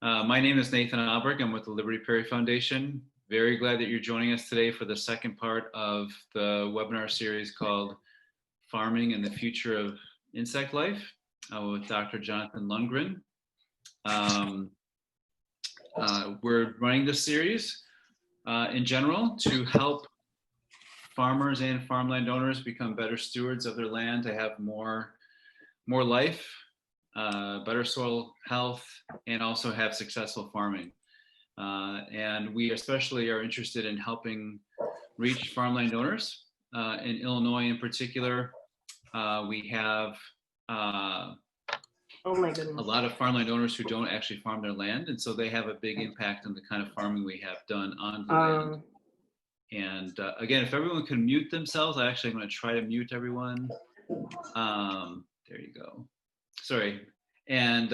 My name is Nathan Alberg. I'm with the Liberty Prairie Foundation. Very glad that you're joining us today for the second part of the webinar series called Farming and the Future of Insect Life with Dr. Jonathan Lundgren. We're running this series in general to help farmers and farmland owners become better stewards of their land, to have more life, better soil health, and also have successful farming. And we especially are interested in helping reach farmland owners. In Illinois in particular, we have a lot of farmland owners who don't actually farm their land, and so they have a big impact on the kind of farming we have done on the land. And again, if everyone can mute themselves, I actually am going to try to mute everyone. There you go. Sorry. And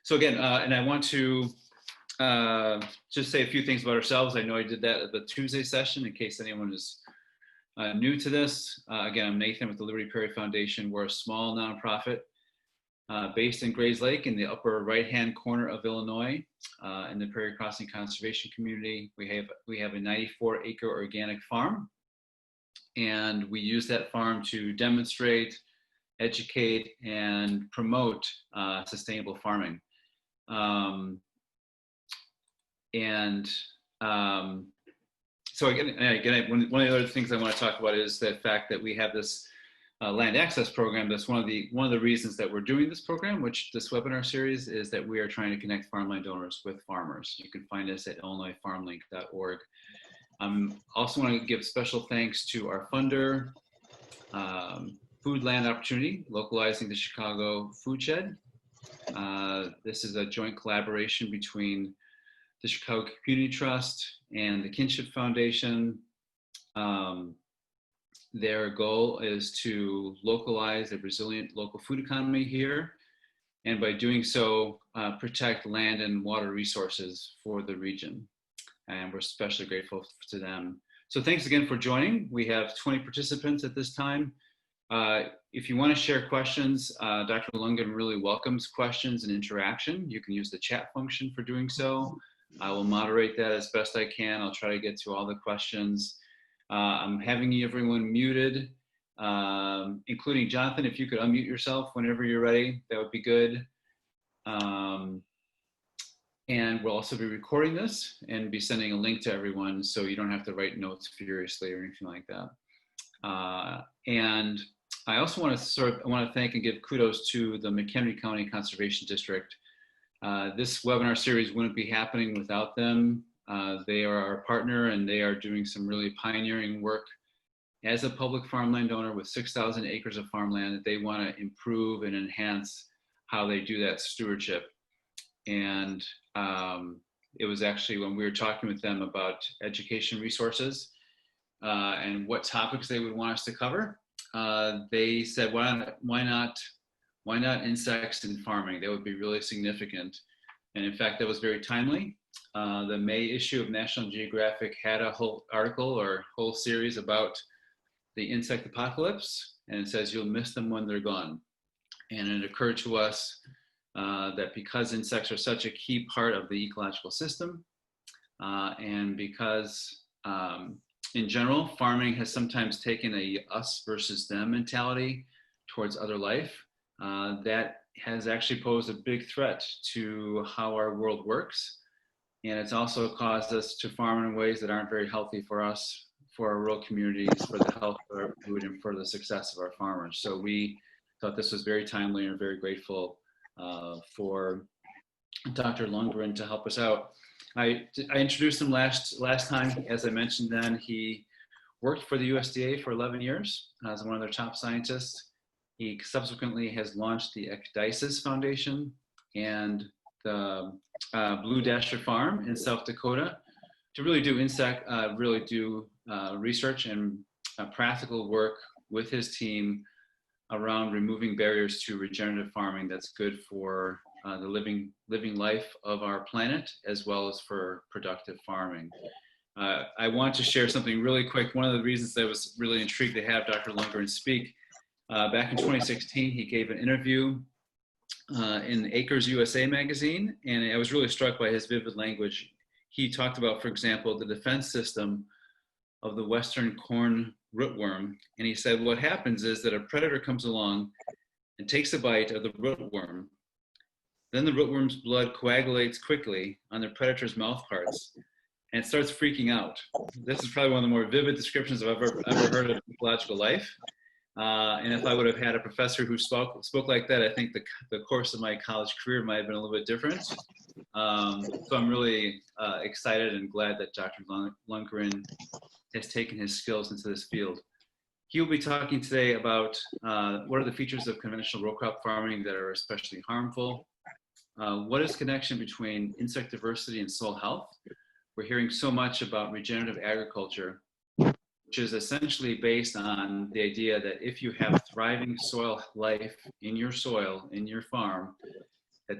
so again, and I want to just say a few things about ourselves. I know I did that at the Tuesday session in case anyone is new to this. Again, I'm Nathan with the Liberty Prairie Foundation. We're a small nonprofit based in Grays Lake in the upper right-hand corner of Illinois in the Prairie Crossing Conservation Community. We have a 94-acre organic farm, and we use that farm to demonstrate, educate, and promote sustainable farming. So again, one of the other things I want to talk about is the fact that we have this land access program. That's one of the reasons that we're doing this program, which this webinar series is that we are trying to connect farmland owners with farmers. You can find us at illinoisfarmlink.org. Also want to give special thanks to our funder, Food Land Opportunity, localizing the Chicago Food Shed. This is a joint collaboration between the Chicago Community Trust and the Kinship Foundation. Their goal is to localize a resilient local food economy here, and by doing so, protect land and water resources for the region. And we're especially grateful to them. So thanks again for joining. We have 20 participants at this time. If you want to share questions, Dr. Lundgren really welcomes questions and interaction. You can use the chat function for doing so. I will moderate that as best I can. I'll try to get to all the questions. I'm having everyone muted, including Jonathan. If you could unmute yourself whenever you're ready, that would be good. And we'll also be recording this and be sending a link to everyone, so you don't have to write notes furiously or anything like that. And I also want to thank and give kudos to the McHenry County Conservation District. This webinar series wouldn't be happening without them. They are our partner, and they are doing some really pioneering work as a public farmland owner with 6,000 acres of farmland that they want to improve and enhance how they do that stewardship. And it was actually when we were talking with them about education resources and what topics they would want us to cover, they said, why not insects in farming? That would be really significant. And in fact, that was very timely. The May issue of National Geographic had a whole article or whole series about the insect apocalypse, and it says you'll miss them when they're gone. And it occurred to us that because insects are such a key part of the ecological system, and because in general, farming has sometimes taken a us versus them mentality towards other life, that has actually posed a big threat to how our world works. And it's also caused us to farm in ways that aren't very healthy for us, for our rural communities, for the health of our food, and for the success of our farmers. So we thought this was very timely, and very grateful for Dr. Lundgren to help us out. I introduced him last time. As I mentioned then, he worked for the USDA for 11 years as one of their top scientists. He subsequently has launched the Ecdysis Foundation and the Blue Dasher Farm in South Dakota to really do research and practical work with his team around removing barriers to regenerative farming that's good for the living life of our planet, as well as for productive farming. I want to share something really quick. One of the reasons I was really intrigued to have Dr. Lundgren speak, back in 2016, he gave an interview in Acres USA magazine, and I was really struck by his vivid language. He talked about, for example, the defense system of the Western corn rootworm, and he said what happens is that a predator comes along and takes a bite of the rootworm. Then the rootworm's blood coagulates quickly on the predator's mouth parts, and it starts freaking out. This is probably one of the more vivid descriptions I've ever heard of ecological life. And if I would have had a professor who spoke like that, I think the course of my college career might have been a little bit different. So I'm really excited and glad that Dr. Lundgren has taken his skills into this field. He will be talking today about what are the features of conventional row crop farming that are especially harmful. What is the connection between insect diversity and soil health? We're hearing so much about regenerative agriculture, which is essentially based on the idea that if you have thriving soil life in your soil, in your farm,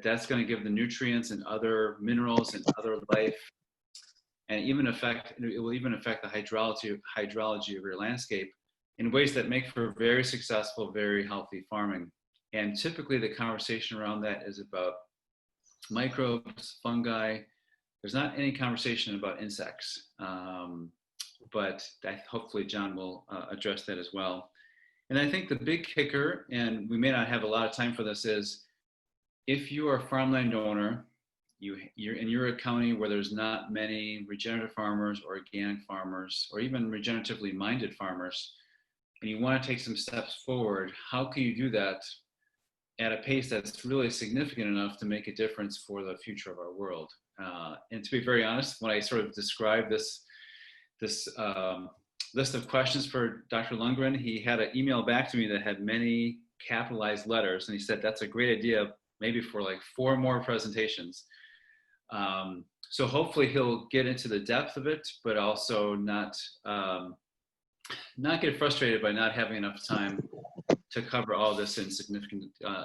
that's going to give the nutrients and other minerals and other life, and it will even affect the hydrology of your landscape in ways that make for very successful, very healthy farming. And typically the conversation around that is about microbes, fungi. There's not any conversation about insects, but hopefully John will address that as well. And I think the big kicker, and we may not have a lot of time for this, is if you are a farmland owner, you're a county where there's not many regenerative farmers or organic farmers or even regeneratively minded farmers, and you want to take some steps forward, how can you do that at a pace that's really significant enough to make a difference for the future of our world? And to be very honest, when I sort of described this list of questions for Dr. Lundgren, he had an email back to me that had many capitalized letters, and he said, that's a great idea, maybe for like 4 more presentations. So hopefully he'll get into the depth of it, but also not get frustrated by not having enough time to cover all this in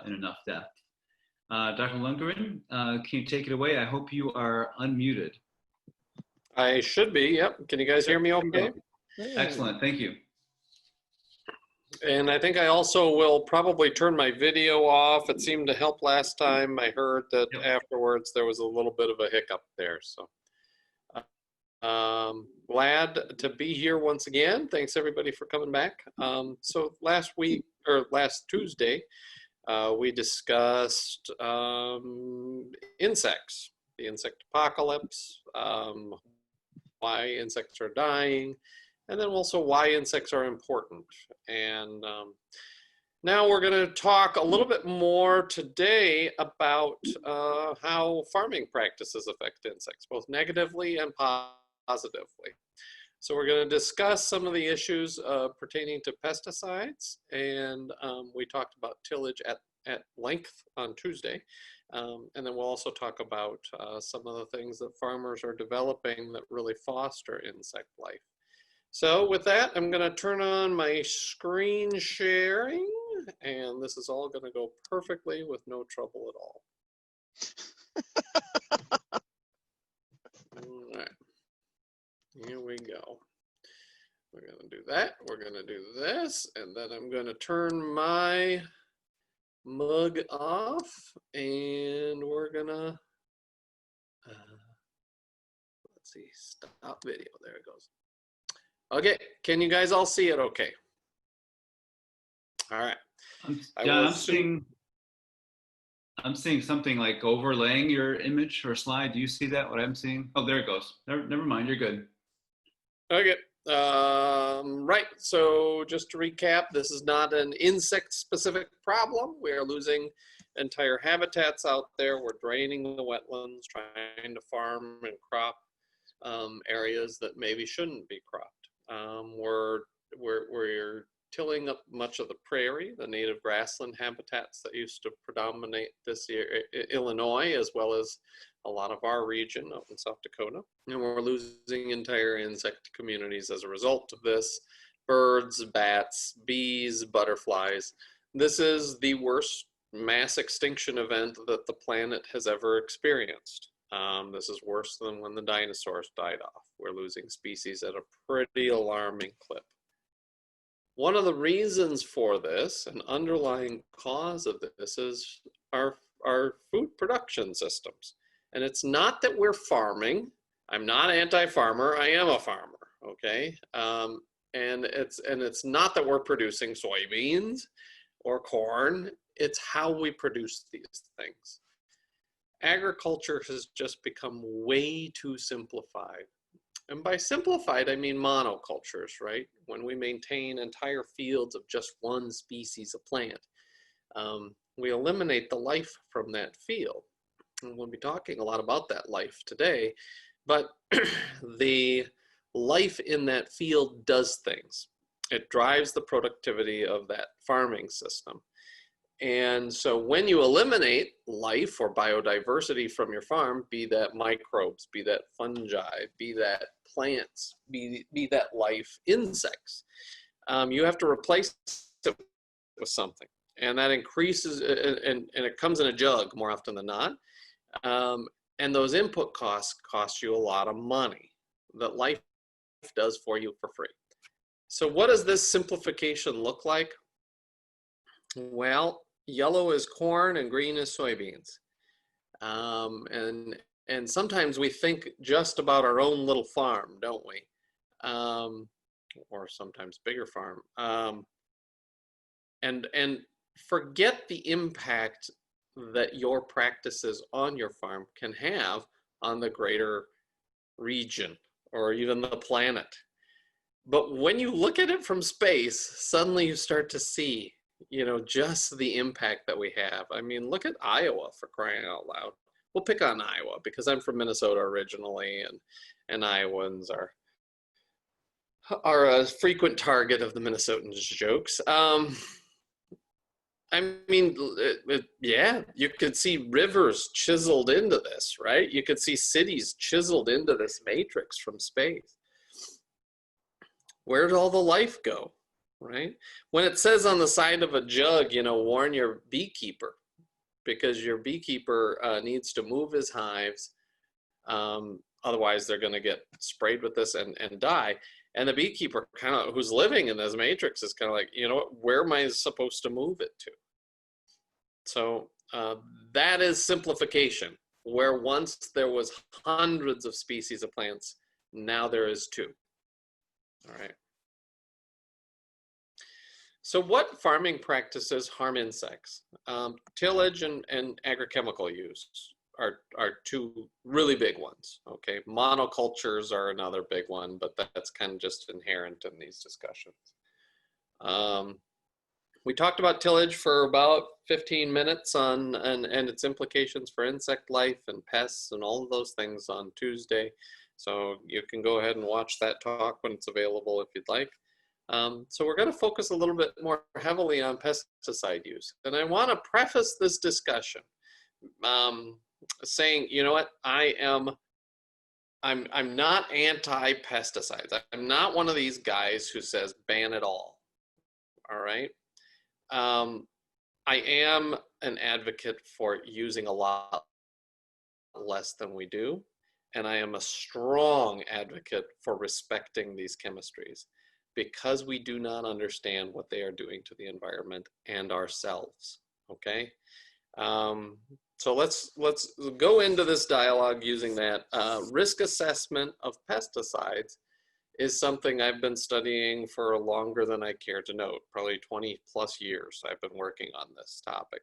enough depth. Dr. Lundgren, can you take it away? I hope you are unmuted. I should be, yep. Can you guys hear me okay? Excellent, thank you. And I think I also will probably turn my video off. It seemed to help last time. I heard that afterwards there was a little bit of a hiccup there. So glad to be here once again. Thanks everybody for coming back. So last Tuesday, we discussed insects, the insect apocalypse, why insects are dying, and then also why insects are important. And now we're going to talk a little bit more today about how farming practices affect insects, both negatively and positively. So we're going to discuss some of the issues pertaining to pesticides, and we talked about tillage at length on Tuesday. And then we'll also talk about some of the things that farmers are developing that really foster insect life. So with that, I'm going to turn on my screen sharing, and this is all going to go perfectly with no trouble at all. All right, here we go. We're going to do that. We're going to do this, and then I'm going to turn my mug off, and we're going to, let's see, stop video. There it goes. Okay, can you guys all see it okay? All right. John, I'm seeing something like overlaying your image or slide. Do you see that, what I'm seeing? Oh, there it goes. Never mind, you're good. Okay, right, so just to recap, this is not an insect-specific problem. We are losing entire habitats out there. We're draining the wetlands, trying to farm and crop areas that maybe shouldn't be cropped. We're tilling up much of the prairie, the native grassland habitats that used to predominate this year, Illinois, as well as a lot of our region up in South Dakota. And we're losing entire insect communities as a result of this. Birds, bats, bees, butterflies. This is the worst mass extinction event that the planet has ever experienced. This is worse than when the dinosaurs died off. We're losing species at a pretty alarming clip. One of the reasons for this, an underlying cause of this, is our our food production systems. And it's not that we're farming. I'm not anti-farmer, I am a farmer, okay? And it's not that we're producing soybeans or corn, it's how we produce these things. Agriculture has just become way too simplified. And by simplified, I mean monocultures, right? When we maintain entire fields of just one species of plant, we eliminate the life from that field. And we'll be talking a lot about that life today, but the life in that field does things. It drives the productivity of that farming system. And so when you eliminate life or biodiversity from your farm, be that microbes, be that fungi, be that plants, be that life, insects, you have to replace it with something. And that increases, and it comes in a jug more often than not. And those input costs cost you a lot of money that life does for you for free. So what does this simplification look like? Well, yellow is corn and green is soybeans. And sometimes we think just about our own little farm, don't we? Or sometimes bigger farm. And forget the impact that your practices on your farm can have on the greater region or even the planet. But when you look at it from space, suddenly you start to see, you know, just the impact that we have. I mean, look at Iowa, for crying out loud. We'll pick on Iowa because I'm from Minnesota originally, and Iowans are a frequent target of the Minnesotans' jokes. I mean, yeah, you could see rivers chiseled into this, right? You could see cities chiseled into this matrix from space. Where did all the life go, right? When it says on the side of a jug, you know, warn your beekeeper, because your beekeeper needs to move his hives. Otherwise, they're going to get sprayed with this and die. And the beekeeper kind of, who's living in this matrix, is kind of like, you know what, where am I supposed to move it to? So that is simplification, where once there was hundreds of species of plants, now there is 2. All right. So what farming practices harm insects? Tillage and agrochemical use are 2 really big ones, okay? Monocultures are another big one, but that's kind of just inherent in these discussions. We talked about tillage for about 15 minutes and its implications for insect life and pests and all of those things on Tuesday. So you can go ahead and watch that talk when it's available if you'd like. So we're going to focus a little bit more heavily on pesticide use. And I want to preface this discussion saying, you know what, I'm not anti-pesticides. I'm not one of these guys who says ban it all right? I am an advocate for using a lot less than we do. And I am a strong advocate for respecting these chemistries because we do not understand what they are doing to the environment and ourselves, okay? So let's go into this dialogue using that. Risk assessment of pesticides is something I've been studying for longer than I care to note, probably 20 plus years I've been working on this topic.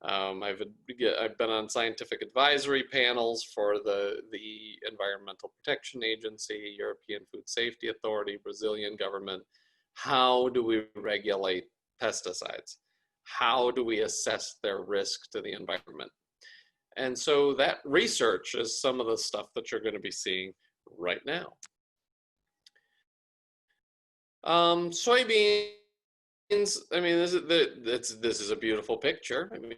I've been on scientific advisory panels for the Environmental Protection Agency, European Food Safety Authority, Brazilian government. How do we regulate pesticides? How do we assess their risk to the environment? And so that research is some of the stuff that you're going to be seeing right now. Soybeans, I mean, this is a beautiful picture. I mean,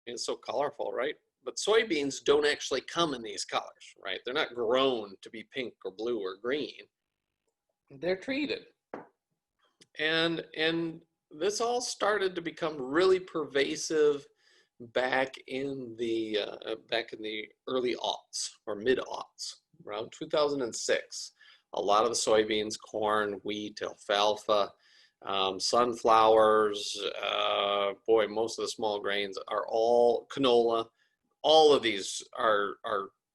it's so colorful, right? But soybeans don't actually come in these colors, right? They're not grown to be pink or blue or green. They're treated. And this all started to become really pervasive back in the early aughts or mid aughts, around 2006. A lot of the soybeans, corn, wheat, alfalfa, sunflowers, boy, most of the small grains are all canola. All of these are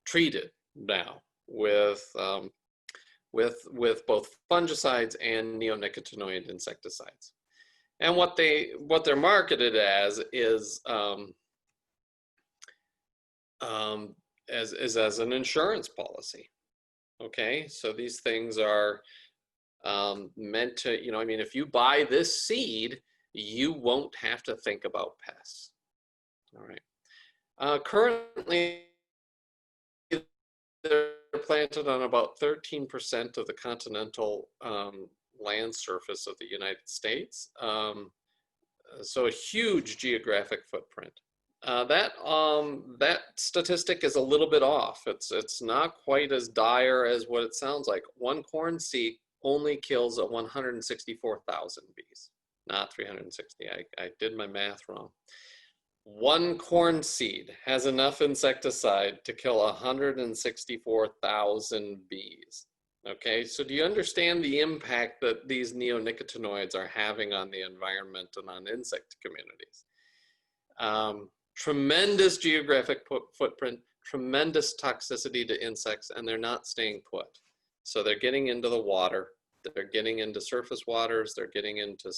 treated now with both fungicides and neonicotinoid insecticides. And what they're marketed as is as an insurance policy. Okay, so these things are meant to, you know, I mean, if you buy this seed, you won't have to think about pests. All right. Currently, they're planted on about 13% of the continental land surface of the United States. So a huge geographic footprint. That statistic is a little bit off. It's not quite as dire as what it sounds like. One corn seed only kills 164,000 bees, not 360. I did my math wrong. One corn seed has enough insecticide to kill 164,000 bees. Okay, so do you understand the impact that these neonicotinoids are having on the environment and on insect communities? Tremendous geographic footprint, tremendous toxicity to insects, and they're not staying put. So they're getting into the water, they're getting into surface waters, they're getting into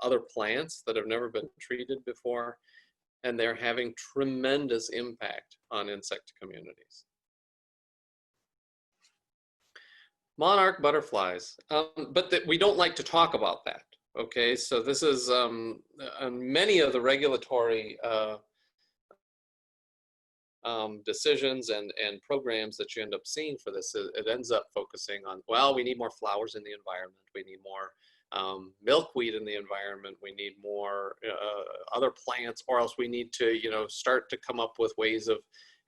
other plants that have never been treated before, and they're having tremendous impact on insect communities. Monarch butterflies, but we don't like to talk about that. Okay, so this is many of the regulatory decisions and programs that you end up seeing for this. It ends up focusing on, well, we need more flowers in the environment, we need more milkweed in the environment, we need more other plants, or else we need to, you know, start to come up with ways of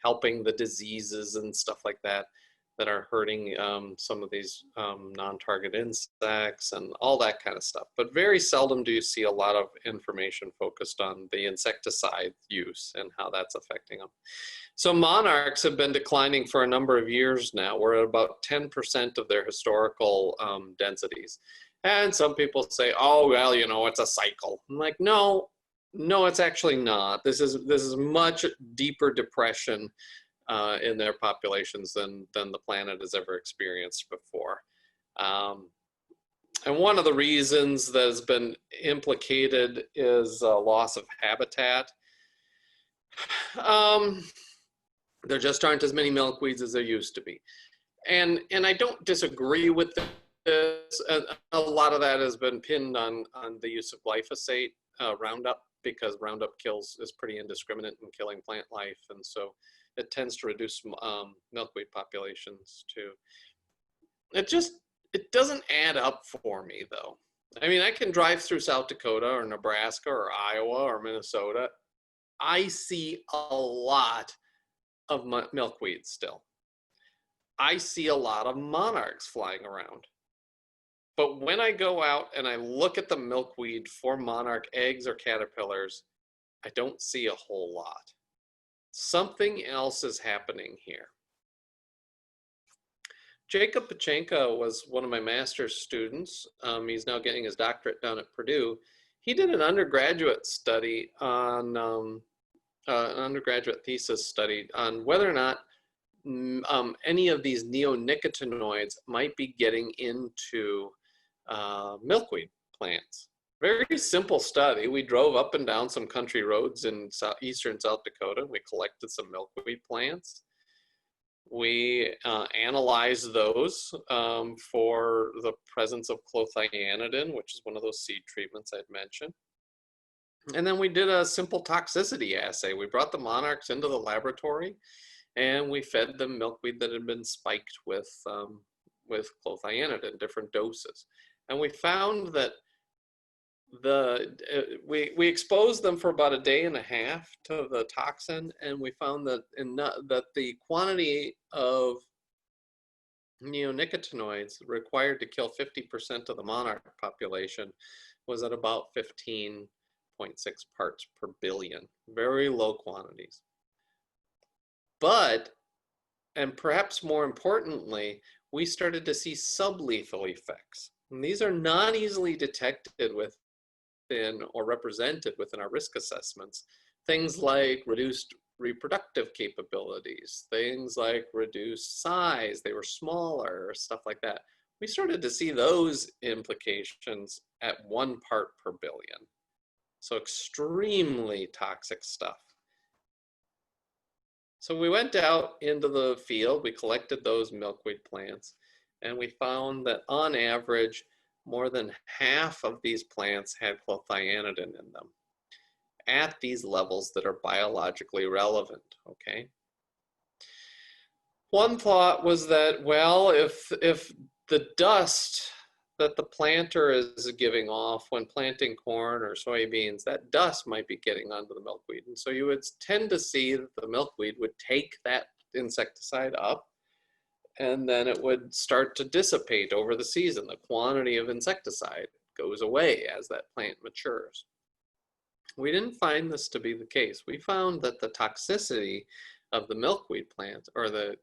helping the diseases and stuff like that that are hurting some of these non-target insects and all that kind of stuff. But very seldom do you see a lot of information focused on the insecticide use and how that's affecting them. So monarchs have been declining for a number of years now. We're at about 10% of their historical densities. And some people say, oh, well, you know, it's a cycle. I'm like, no, it's actually not. This is much deeper depression in their populations than the planet has ever experienced before. And one of the reasons that has been implicated is loss of habitat. There just aren't as many milkweeds as there used to be. And I don't disagree with this. A lot of that has been pinned on the use of glyphosate, Roundup, because Roundup is pretty indiscriminate in killing plant life. And so it tends to reduce milkweed populations too. It doesn't add up for me though. I mean, I can drive through South Dakota or Nebraska or Iowa or Minnesota. I see a lot of milkweed still. I see a lot of monarchs flying around. But when I go out and I look at the milkweed for monarch eggs or caterpillars, I don't see a whole lot. Something else is happening here. Jacob Pachenko was one of my master's students. He's now getting his doctorate down at Purdue. He did an undergraduate study on, an undergraduate thesis study on whether or not any of these neonicotinoids might be getting into milkweed plants. Very simple study. We drove up and down some country roads in eastern South Dakota. We collected some milkweed plants. We analyzed those for the presence of Clothianidin, which is one of those seed treatments I'd mentioned. And then we did a simple toxicity assay. We brought the monarchs into the laboratory and we fed them milkweed that had been spiked with Clothianidin, different doses. And we found that we exposed them for about a day and a half to the toxin, and we found that that the quantity of neonicotinoids required to kill 50% of the monarch population was at about 15.6 parts per billion. Very low quantities. But, and perhaps more importantly, we started to see sublethal effects. And these are not easily detected within or represented within our risk assessments. Things like reduced reproductive capabilities, things like reduced size, they were smaller, or stuff like that. We started to see those implications at 1 part per billion. So extremely toxic stuff. So we went out into the field, we collected those milkweed plants, and we found that on average, more than half of these plants had clothianidin in them at these levels that are biologically relevant, okay? One thought was that, well, if the dust that the planter is giving off when planting corn or soybeans, that dust might be getting onto the milkweed. And so you would tend to see that the milkweed would take that insecticide up, and then it would start to dissipate over the season. The quantity of insecticide goes away as that plant matures. We didn't find this to be the case. We found that the toxicity of the milkweed plant, or the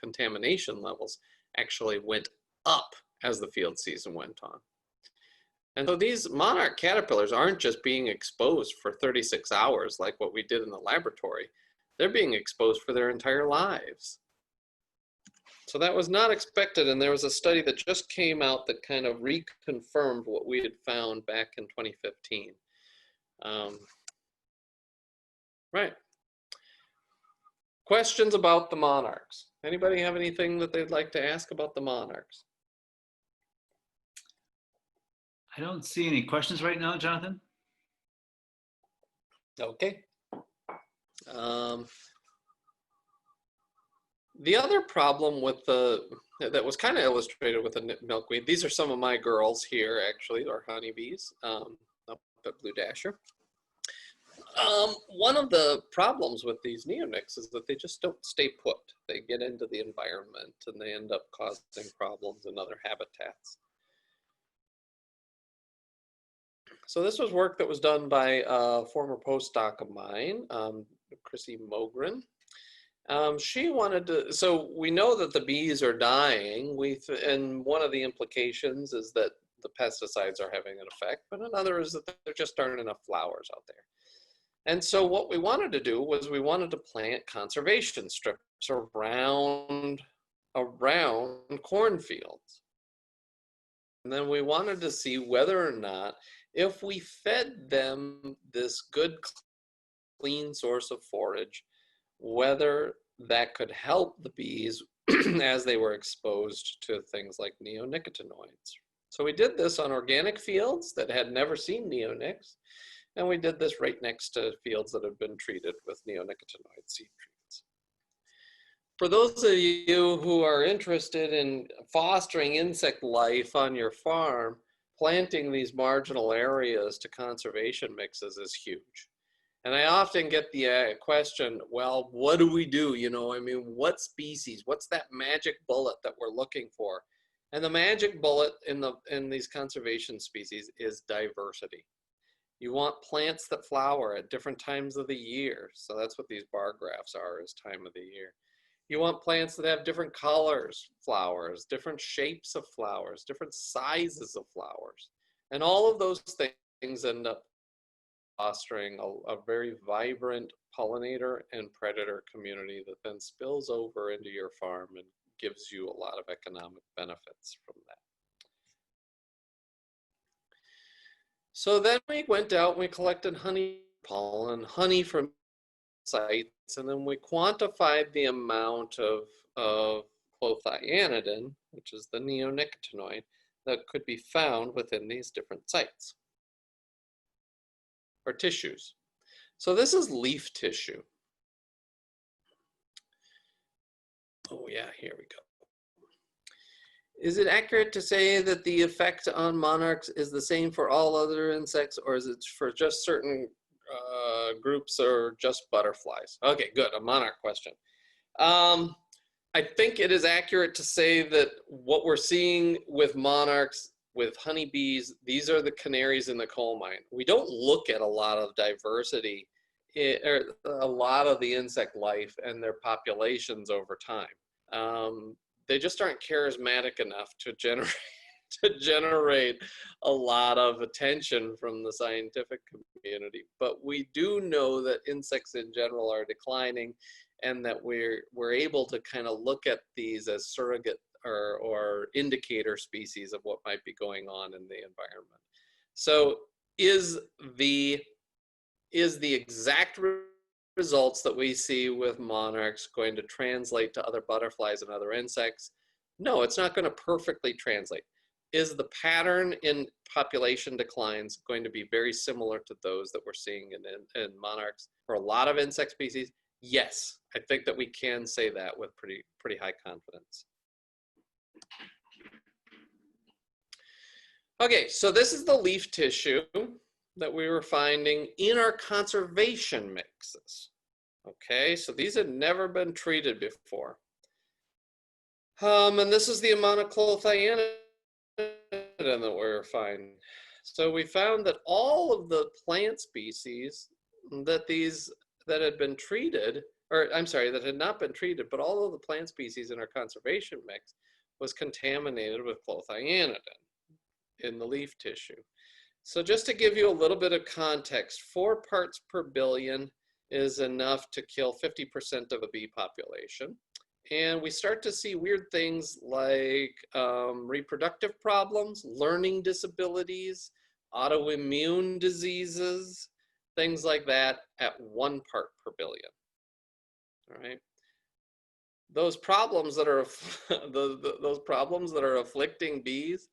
contamination levels, actually went up as the field season went on. And so these monarch caterpillars aren't just being exposed for 36 hours like what we did in the laboratory. They're being exposed for their entire lives. So that was not expected, and there was a study that just came out that kind of reconfirmed what we had found back in 2015. Right. Questions about the monarchs? Anybody have anything that they'd like to ask about the monarchs? I don't see any questions right now, Jonathan. Okay. The other problem with that was kind of illustrated with the milkweed, these are some of my girls here, actually, or honeybees, up at Blue Dasher. One of the problems with these neonics is that they just don't stay put. They get into the environment and they end up causing problems in other habitats. So this was work that was done by a former postdoc of mine, Chrissy Mogren. She wanted to, so we know that the bees are dying, and one of the implications is that the pesticides are having an effect, but another is that there just aren't enough flowers out there. And so what we wanted to do was we wanted to plant conservation strips around cornfields. And then we wanted to see whether or not, if we fed them this good, clean source of forage, whether that could help the bees as they were exposed to things like neonicotinoids. So we did this on organic fields that had never seen neonics, and we did this right next to fields that have been treated with neonicotinoid seed treatments. For those of you who are interested in fostering insect life on your farm, planting these marginal areas to conservation mixes is huge. And I often get the question, well, what do we do? You know, I mean, what species? What's that magic bullet that we're looking for? And the magic bullet in these conservation species is diversity. You want plants that flower at different times of the year. So that's what these bar graphs are, is time of the year. You want plants that have different colors, flowers, different shapes of flowers, different sizes of flowers. And all of those things end up fostering a very vibrant pollinator and predator community that then spills over into your farm and gives you a lot of economic benefits from that. So then we went out and we collected honey pollen, honey from sites, and then we quantified the amount of clothianidin, which is the neonicotinoid, that could be found within these different sites or tissues. So this is leaf tissue. Oh yeah, here we go. Is it accurate to say that the effect on monarchs is the same for all other insects, or is it for just certain groups or just butterflies? Okay, good, a monarch question. I think it is accurate to say that what we're seeing with monarchs, with honeybees, these are the canaries in the coal mine. We don't look at a lot of diversity, or a lot of the insect life and their populations over time. They just aren't charismatic enough to to generate a lot of attention from the scientific community. But we do know that insects in general are declining, and that we're able to kind of look at these as surrogate or indicator species of what might be going on in the environment. So is the exact results that we see with monarchs going to translate to other butterflies and other insects? No, it's not going to perfectly translate. Is the pattern in population declines going to be very similar to those that we're seeing in monarchs for a lot of insect species? Yes, I think that we can say that with pretty high confidence. Okay, so this is the leaf tissue that we were finding in our conservation mixes. Okay, so these had never been treated before. And this is the amount of Clothianidin that we were finding. So we found that all of the plant species that had been treated, or I'm sorry, that had not been treated, but all of the plant species in our conservation mix was contaminated with Clothianidin in the leaf tissue. So just to give you a little bit of context, 4 parts per billion is enough to kill 50% of a bee population. And we start to see weird things like reproductive problems, learning disabilities, autoimmune diseases, things like that at 1 part per billion. All right. Those problems that are those problems that are afflicting bees,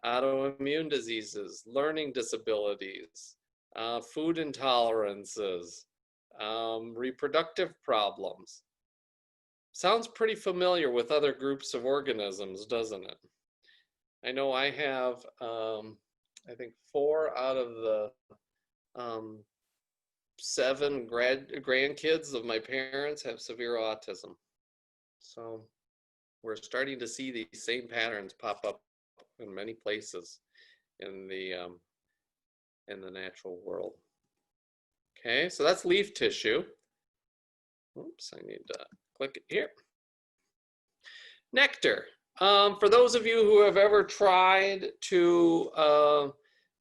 autoimmune diseases, learning disabilities, food intolerances, reproductive problems. Sounds pretty familiar with other groups of organisms, doesn't it? I know I have, I think 4 out of the 7 grandkids of my parents have severe autism. So we're starting to see these same patterns pop up in many places in the natural world. Okay, so that's leaf tissue. Oops, I need to click it here. Nectar. For those of you who have ever tried to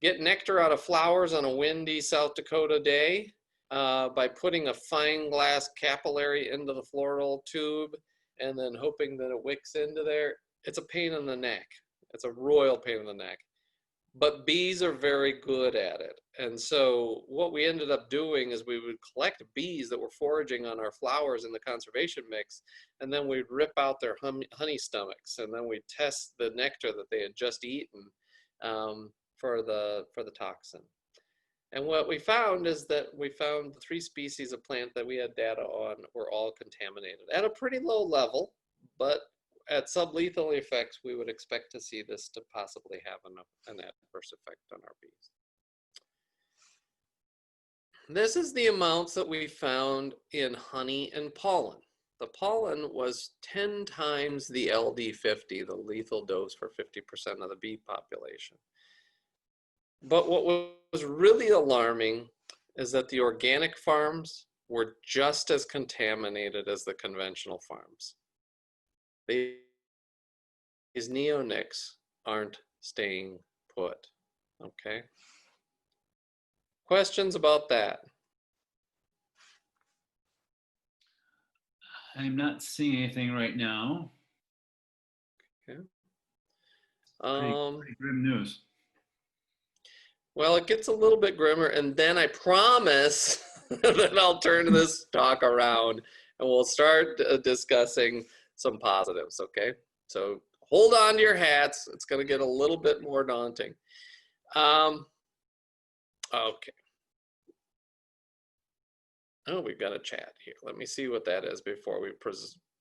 get nectar out of flowers on a windy South Dakota day by putting a fine glass capillary into the floral tube and then hoping that it wicks into there, it's a pain in the neck. It's a royal pain in the neck. But bees are very good at it. And so what we ended up doing is we would collect bees that were foraging on our flowers in the conservation mix, and then we'd rip out their honey stomachs, and then we'd test the nectar that they had just eaten for the toxin. And what we found is that we found the 3 species of plant that we had data on were all contaminated at a pretty low level, but at sublethal effects, we would expect to see this to possibly have an adverse effect on our bees. This is the amounts that we found in honey and pollen. The pollen was 10 times the LD50, the lethal dose for 50% of the bee population. But what was really alarming is that the organic farms were just as contaminated as the conventional farms. These neonics aren't staying put, okay? Questions about that? I'm not seeing anything right now. Okay. Pretty grim news. Well, it gets a little bit grimmer, and then I promise that I'll turn this talk around and we'll start discussing some positives, okay? So hold on to your hats. It's going to get a little bit more daunting. Okay. Oh, we've got a chat here. Let me see what that is before we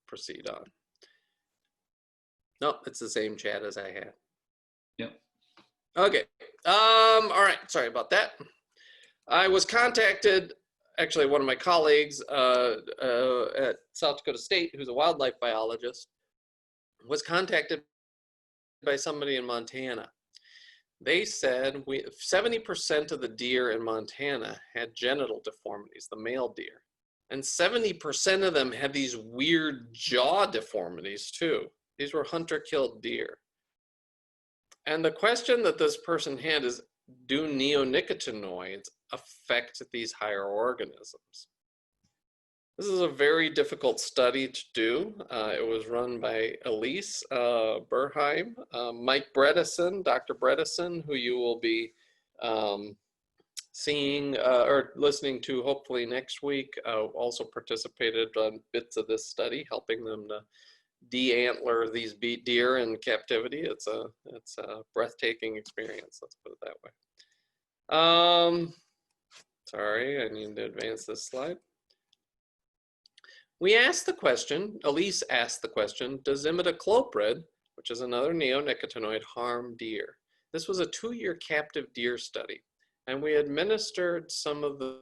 proceed on. No, it's the same chat as I had. Yep. Okay. All right. Sorry about that. I was contacted, actually, one of my colleagues at South Dakota State, who's a wildlife biologist, was contacted by somebody in Montana. They said 70% of the deer in Montana had genital deformities, the male deer. And 70% of them had these weird jaw deformities too. These were hunter-killed deer. And the question that this person had is, do neonicotinoids affect these higher organisms? This is a very difficult study to do. It was run by Elise Berheim, Mike Bredesen, Dr. Bredesen, who you will be seeing or listening to hopefully next week, also participated on bits of this study, helping them to de-antler these deer in captivity. It's a breathtaking experience, let's put it that way. Sorry, I need to advance this slide. We asked the question, Elise asked the question, does imidacloprid, which is another neonicotinoid, harm deer? This was a 2-year captive deer study, and we administered some of the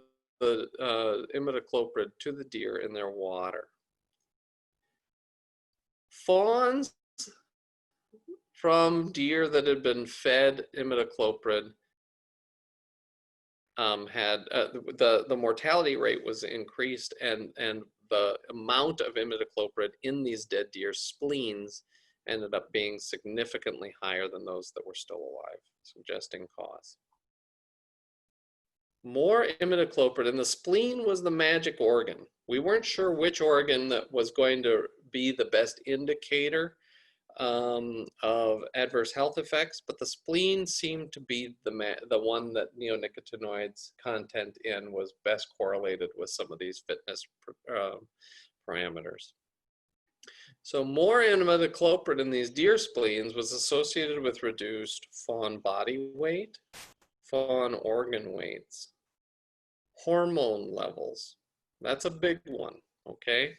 imidacloprid to the deer in their water. Fawns from deer that had been fed imidacloprid had the mortality rate was increased, and the amount of imidacloprid in these dead deer's spleens ended up being significantly higher than those that were still alive, suggesting cause. More imidacloprid, and the spleen was the magic organ. We weren't sure which organ that was going to be the best indicator of adverse health effects, but the spleen seemed to be the one that neonicotinoids content in was best correlated with some of these fitness parameters. So more imidacloprid in these deer spleens was associated with reduced fawn body weight, fawn organ weights, hormone levels. That's a big one, okay?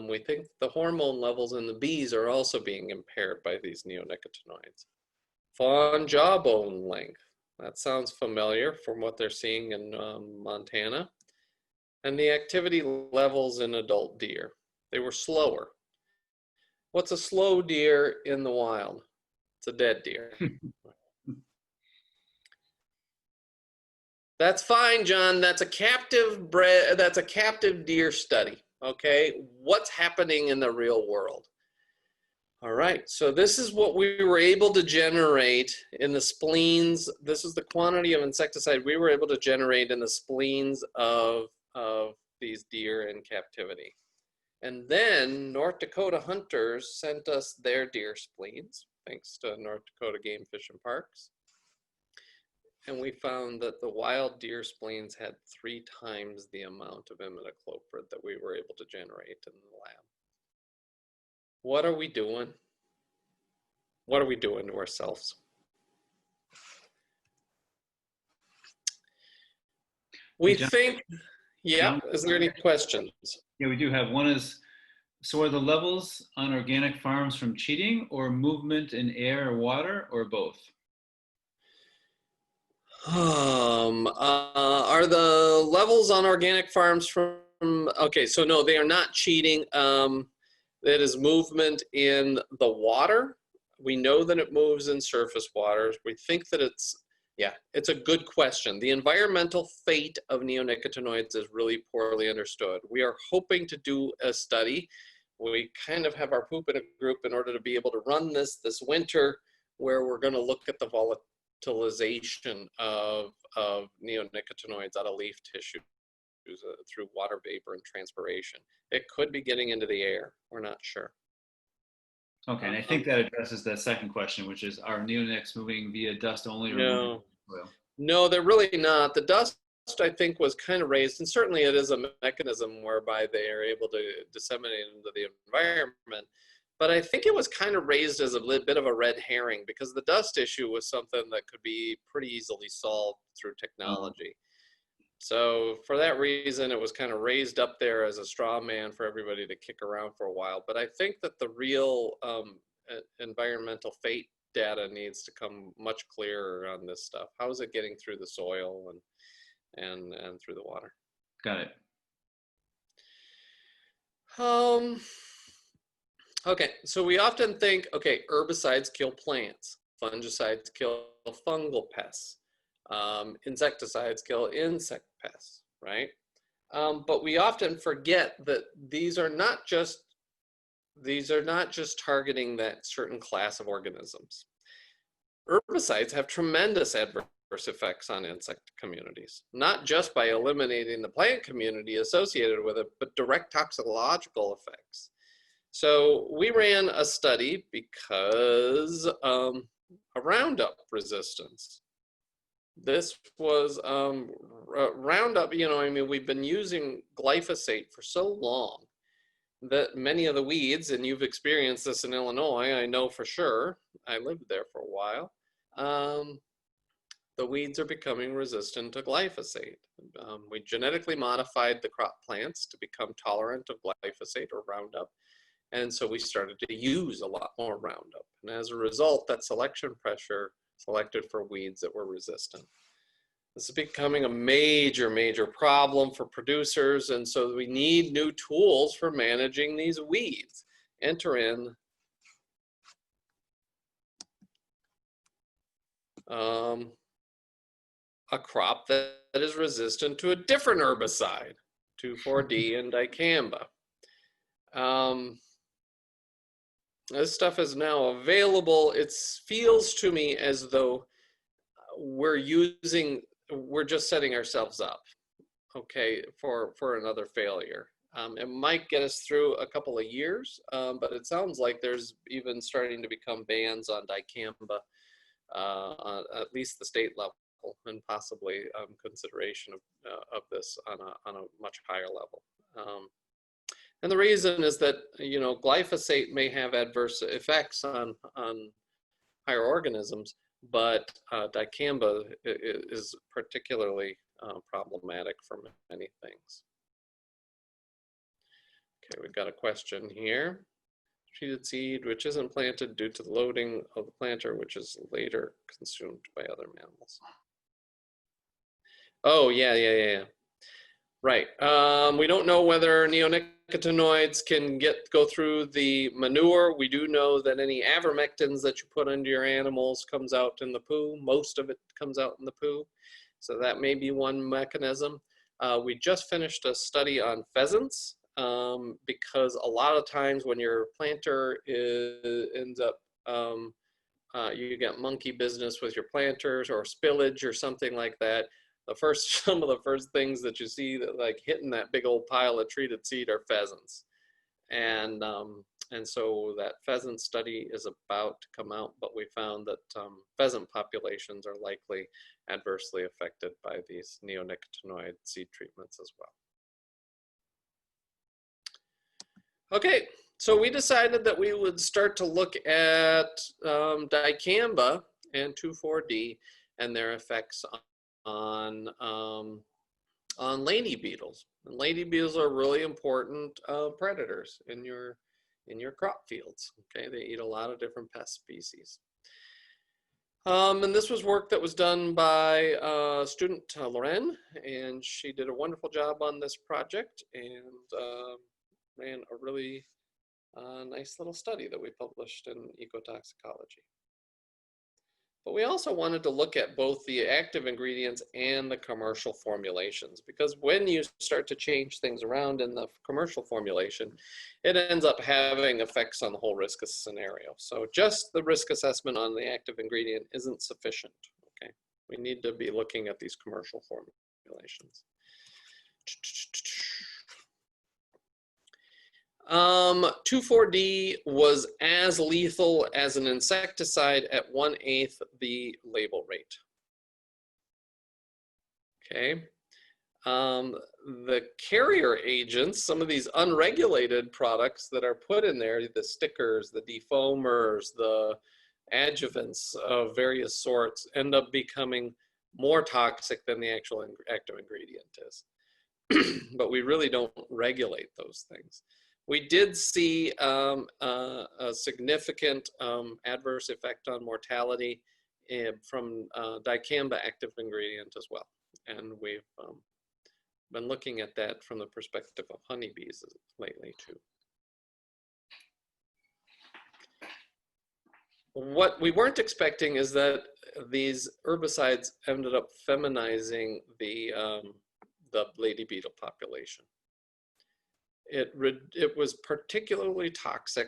We think the hormone levels in the bees are also being impaired by these neonicotinoids. Fawn jawbone length, that sounds familiar from what they're seeing in Montana. And the activity levels in adult deer, they were slower. What's a slow deer in the wild? It's a dead deer. That's fine, John. That's a captive deer study. Okay, what's happening in the real world? All right, so this is what we were able to generate in the spleens. This is the quantity of insecticide we were able to generate in the spleens of these deer in captivity. And then North Dakota hunters sent us their deer spleens, thanks to North Dakota Game Fish and Parks. And we found that the wild deer spleens had 3 times the amount of imidacloprid that we were able to generate in the lab. What are we doing? What are we doing to ourselves? We think, yeah, is there any questions? Yeah, we do have. One is, so are the levels on organic farms from cheating or movement in air or water or both? Are the levels on organic farms from, okay, so no, they are not cheating. That is movement in the water. We know that it moves in surface waters. We think that it's, yeah, it's a good question. The environmental fate of neonicotinoids is really poorly understood. We are hoping to do a study. We kind of have our poop in a group in order to be able to run this winter, where we're going to look at the volatilization of neonicotinoids out of leaf tissue through water vapor and transpiration. It could be getting into the air. We're not sure. Okay, and I think that addresses the second question, which is, are neonics moving via dust only? Or No, oil? No, they're really not. The dust, I think, was kind of raised, and certainly it is a mechanism whereby they are able to disseminate into the environment. But I think it was kind of raised as a bit of a red herring, because the dust issue was something that could be pretty easily solved through technology. So for that reason, it was kind of raised up there as a straw man for everybody to kick around for a while. But I think that the real environmental fate data needs to come much clearer on this stuff. How is it getting through the soil and through the water? Got it. Okay, so we often think, okay, herbicides kill plants, fungicides kill fungal pests, insecticides kill insect pests, right? But we often forget that these are not just targeting that certain class of organisms. herbicides have tremendous adverse effects on insect communities, not just by eliminating the plant community associated with it, but direct toxicological effects. So we ran a study because a Roundup resistance. This was Roundup, you know, I mean, we've been using glyphosate for so long that many of the weeds, and you've experienced this in Illinois, I know for sure, I lived there for a while, the weeds are becoming resistant to glyphosate. We genetically modified the crop plants to become tolerant of glyphosate or Roundup, and so we started to use a lot more Roundup. And as a result, that selection pressure selected for weeds that were resistant. This is becoming a major, major problem for producers, and so we need new tools for managing these weeds. Enter in a crop that is resistant to a different herbicide, 2,4-D and dicamba. This stuff is now available. It feels to me as though we're just setting ourselves up, okay, for another failure. It might get us through a couple of years, but it sounds like there's even starting to become bans on dicamba, at least the state level, and possibly consideration of this on a much higher level. And the reason is that, you know, glyphosate may have adverse effects on higher organisms, but dicamba is particularly problematic for many things. Okay, we've got a question here. Treated seed which isn't planted due to the loading of the planter, which is later consumed by other mammals. Oh, yeah. Right. We don't know whether neonicotinoids can go through the manure. We do know that any avermectins that you put into your animals comes out in the poo. Most of it comes out in the poo. So that may be one mechanism. We just finished a study on pheasants because a lot of times when your planter ends up, you get monkey business with your planters or spillage or something like that. Some of the first things that you see that like hitting that big old pile of treated seed are pheasants. And so that pheasant study is about to come out, but we found that pheasant populations are likely adversely affected by these neonicotinoid seed treatments as well. Okay, so we decided that we would start to look at dicamba and 2,4-D and their effects on lady beetles. And lady beetles are really important predators in your crop fields. Okay, they eat a lot of different pest species. And this was work that was done by student Lundgren, and she did a wonderful job on this project and ran a really nice little study that we published in Ecotoxicology. But we also wanted to look at both the active ingredients and the commercial formulations, because when you start to change things around in the commercial formulation, it ends up having effects on the whole risk scenario. So just the risk assessment on the active ingredient isn't sufficient, okay? We need to be looking at these commercial formulations. 2,4-D was as lethal as an insecticide at 1/8 the label rate. Okay. The carrier agents, some of these unregulated products that are put in there, the stickers, the defoamers, the adjuvants of various sorts, end up becoming more toxic than the actual active ingredient is. But we really don't regulate those things. We did see a significant adverse effect on mortality from dicamba active ingredient as well. And we've been looking at that from the perspective of honeybees lately too. What we weren't expecting is that these herbicides ended up feminizing the lady beetle population. It was particularly toxic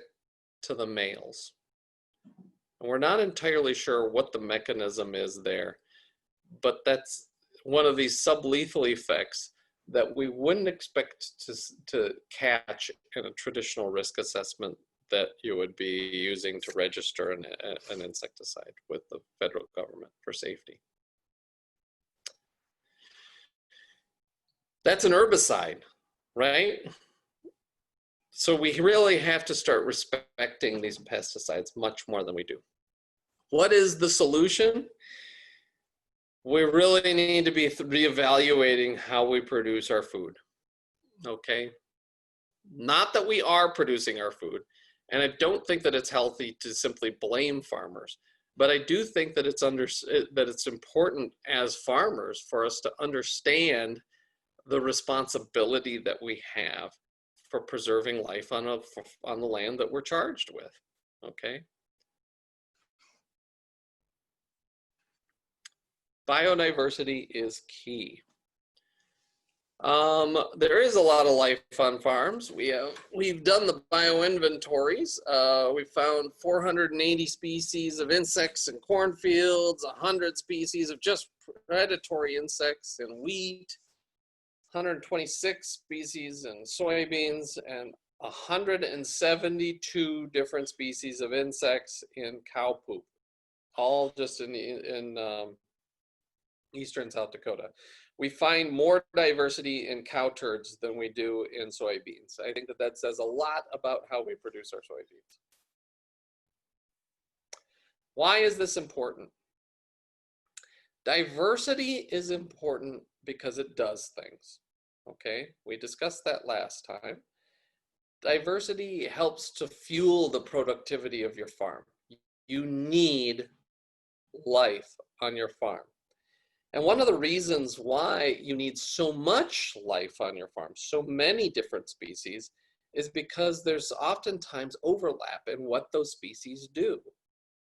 to the males. And we're not entirely sure what the mechanism is there, but that's one of these sublethal effects that we wouldn't expect to catch in a traditional risk assessment that you would be using to register an insecticide with the federal government for safety. That's an herbicide, right? So we really have to start respecting these pesticides much more than we do. What is the solution? We really need to be reevaluating how we produce our food, okay? Not that we are producing our food, and I don't think that it's healthy to simply blame farmers, but I do think that it's important as farmers for us to understand the responsibility that we have for preserving life on the land that we're charged with, okay? Biodiversity is key. There is a lot of life on farms. We've done the bioinventories. We found 480 species of insects in cornfields, 100 species of just predatory insects in wheat, 126 species in soybeans, and 172 different species of insects in cow poop, all just in eastern South Dakota. We find more diversity in cow turds than we do in soybeans. I think that says a lot about how we produce our soybeans. Why is this important? Diversity is important because it does things, okay? We discussed that last time. Diversity helps to fuel the productivity of your farm. You need life on your farm. And one of the reasons why you need so much life on your farm, so many different species, is because there's oftentimes overlap in what those species do,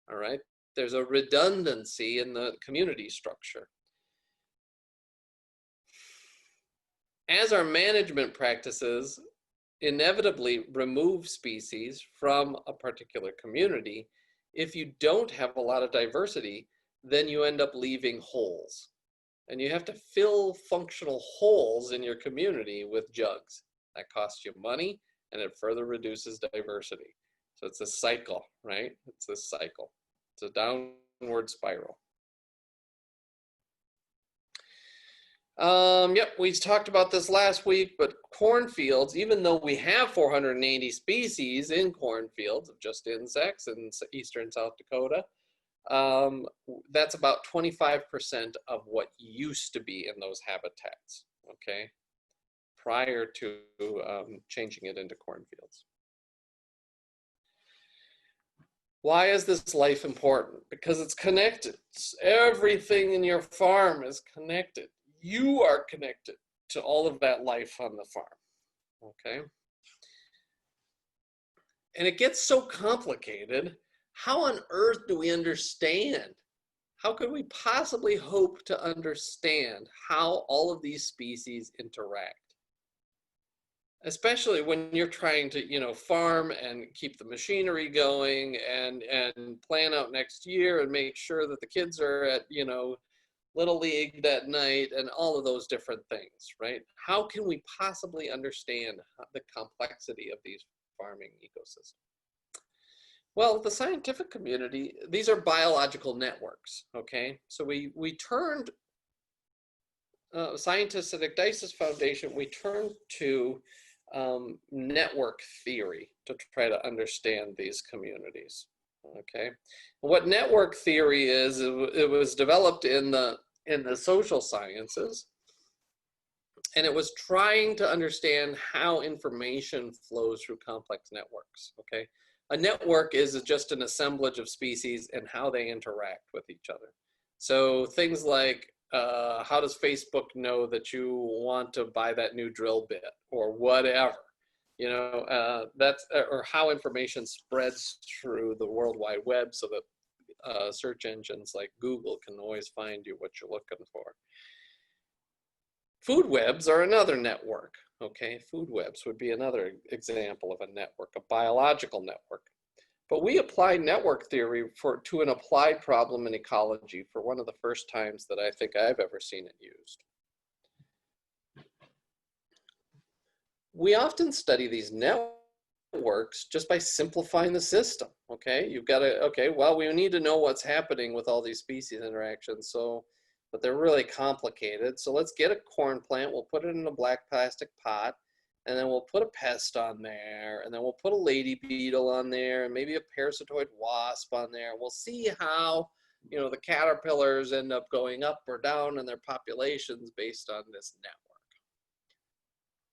all right? There's a redundancy in the community structure. As our management practices inevitably remove species from a particular community, if you don't have a lot of diversity, then you end up leaving holes. And you have to fill functional holes in your community with jugs. That costs you money, and it further reduces diversity. So it's a cycle, right? It's a cycle. It's a downward spiral. Yep, we talked about this last week, but cornfields, even though we have 480 species in cornfields of just insects in eastern South Dakota, that's about 25% of what used to be in those habitats, okay, prior to changing it into cornfields. Why is this life important? Because it's connected. Everything in your farm is connected. You are connected to all of that life on the farm, okay? And it gets so complicated. How on earth do we understand? How could we possibly hope to understand how all of these species interact? Especially when you're trying to, farm and keep the machinery going and plan out next year and make sure that the kids are at, Little League that night and all of those different things, right? How can we possibly understand the complexity of these farming ecosystems? Well, the scientific community, these are biological networks, okay? So we turned, scientists at Ecdysis Foundation, we turned to network theory to try to understand these communities, okay? What network theory is, it was developed in the social sciences, and it was trying to understand how information flows through complex networks, okay? A network is just an assemblage of species and how they interact with each other. So things like, how does Facebook know that you want to buy that new drill bit or whatever? Or how information spreads through the World Wide Web so that search engines like Google can always find you what you're looking for. Food webs are another network, okay? Food webs would be another example of a network, a biological network. But we applied network theory to an applied problem in ecology for one of the first times that I think I've ever seen it used. We often study these networks just by simplifying the system, okay? You've got to, okay, well, we need to know what's happening with all these species interactions, so, but they're really complicated. So let's get a corn plant, we'll put it in a black plastic pot, and then we'll put a pest on there, and then we'll put a lady beetle on there, and maybe a parasitoid wasp on there. We'll see how, you know, the caterpillars end up going up or down in their populations based on this network.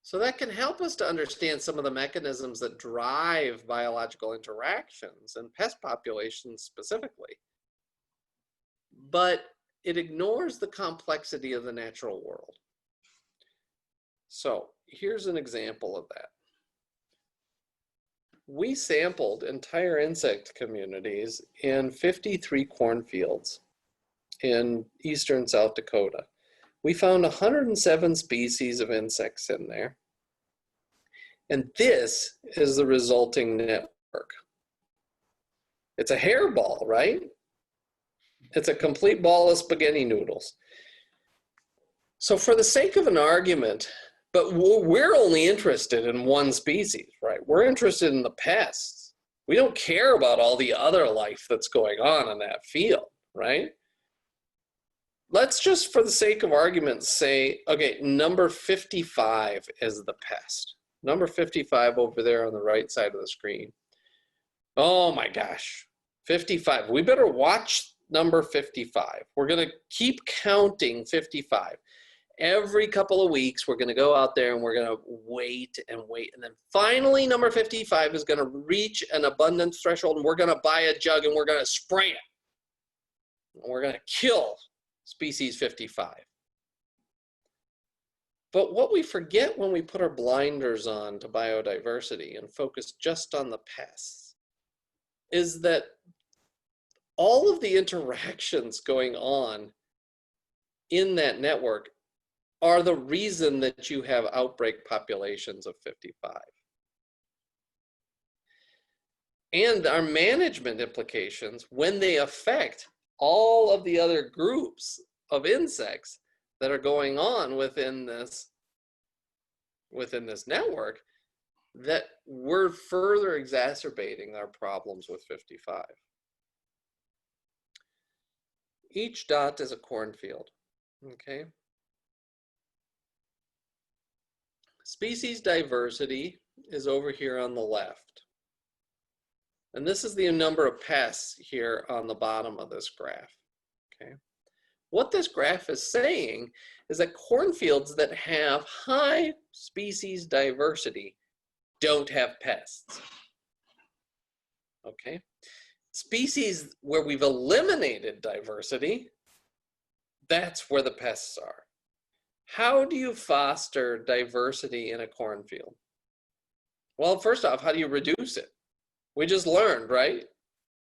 So that can help us to understand some of the mechanisms that drive biological interactions and pest populations specifically. But it ignores the complexity of the natural world. So here's an example of that. We sampled entire insect communities in 53 cornfields in eastern South Dakota. We found 107 species of insects in there. And this is the resulting network. It's a hairball, right? It's a complete ball of spaghetti noodles. So for the sake of an argument, but we're only interested in one species, right? We're interested in the pests. We don't care about all the other life that's going on in that field, right? Let's just, for the sake of argument, say, okay, number 55 is the pest. Number 55 over there on the right side of the screen. Oh my gosh, 55. We better watch number 55. We're going to keep counting 55. Every couple of weeks, we're going to go out there and we're going to wait and wait. And then finally, number 55 is going to reach an abundance threshold, and we're going to buy a jug and we're going to spray it. And we're going to kill species 55. But what we forget when we put our blinders on to biodiversity and focus just on the pests is that all of the interactions going on in that network are the reason that you have outbreak populations of 55. And our management implications, when they affect all of the other groups of insects that are going on within this network, that we're further exacerbating our problems with 55. Each dot is a cornfield, okay? Species diversity is over here on the left. And this is the number of pests here on the bottom of this graph, okay? What this graph is saying is that cornfields that have high species diversity don't have pests, okay? Species where we've eliminated diversity, that's where the pests are. How do you foster diversity in a cornfield? Well, first off, how do you reduce it? We just learned, right?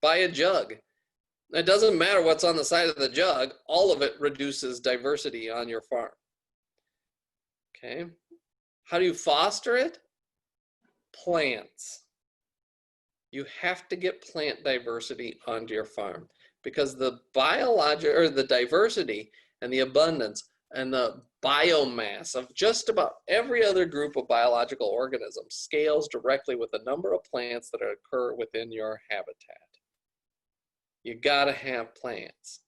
Buy a jug. It doesn't matter what's on the side of the jug, all of it reduces diversity on your farm. Okay. How do you foster it? Plants. You have to get plant diversity onto your farm because the diversity and the abundance and the biomass of just about every other group of biological organisms scales directly with the number of plants that occur within your habitat. You gotta have plants.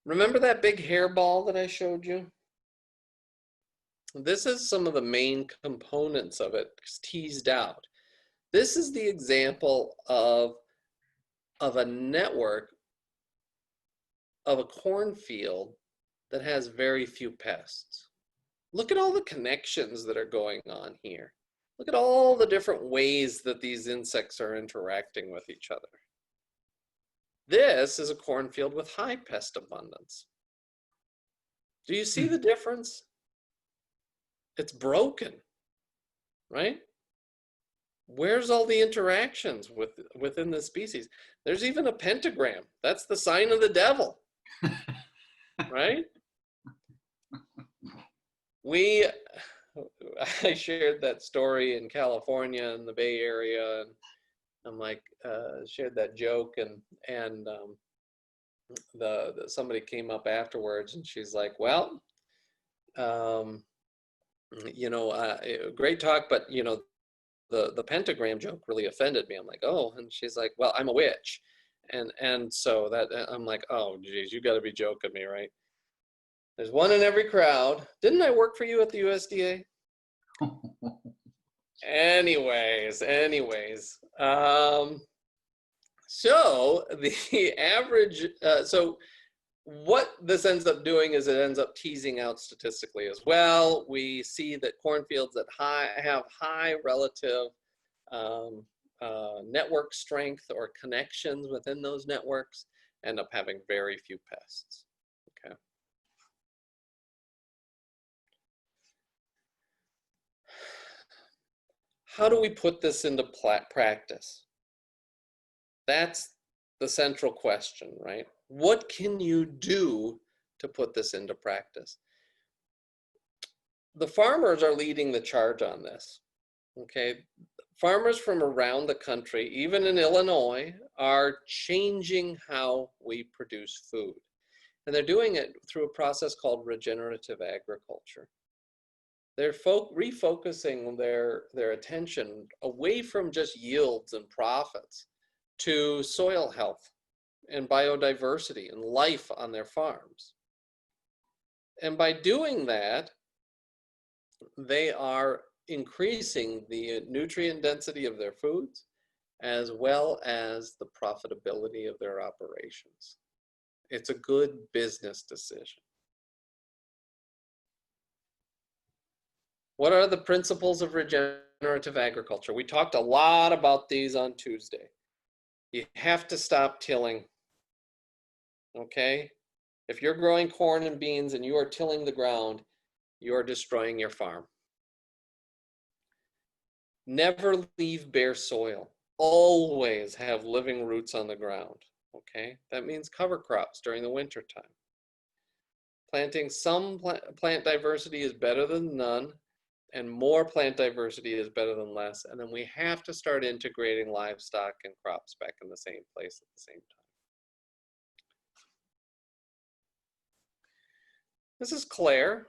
Remember that big hairball that I showed you? This is some of the main components of it teased out. This is the example of a network of a cornfield that has very few pests. Look at all the connections that are going on here. Look at all the different ways that these insects are interacting with each other. This is a cornfield with high pest abundance. Do you see the difference? It's broken, right? Where's all the interactions within the species? There's even a pentagram. That's the sign of the devil, right? I shared that story in California in the Bay Area, and I'm like, shared that joke, and somebody came up afterwards, and she's like, well, you know, great talk, but you know, the pentagram joke really offended me. I'm like, oh, and she's like, well, I'm a witch, and so that I'm like, oh, geez, you got to be joking me, right? There's one in every crowd. Didn't I work for you at the USDA? Anyways, so the average, so what this ends up doing is it ends up teasing out statistically as well. We see that cornfields that have high relative network strength or connections within those networks end up having very few pests. Okay. How do we put this into practice? That's the central question, right? What can you do to put this into practice? The farmers are leading the charge on this, okay? Farmers from around the country, even in Illinois, are changing how we produce food. And they're doing it through a process called regenerative agriculture. They're refocusing their attention away from just yields and profits to soil health and biodiversity and life on their farms. And by doing that, they are increasing the nutrient density of their foods as well as the profitability of their operations. It's a good business decision. What are the principles of regenerative agriculture? We talked a lot about these on Tuesday. You have to stop tilling, okay? If you're growing corn and beans and you are tilling the ground, you are destroying your farm. Never leave bare soil. Always have living roots on the ground, okay? That means cover crops during the winter time. Planting some plant diversity is better than none, and more plant diversity is better than less. And then we have to start integrating livestock and crops back in the same place at the same time. This is Claire.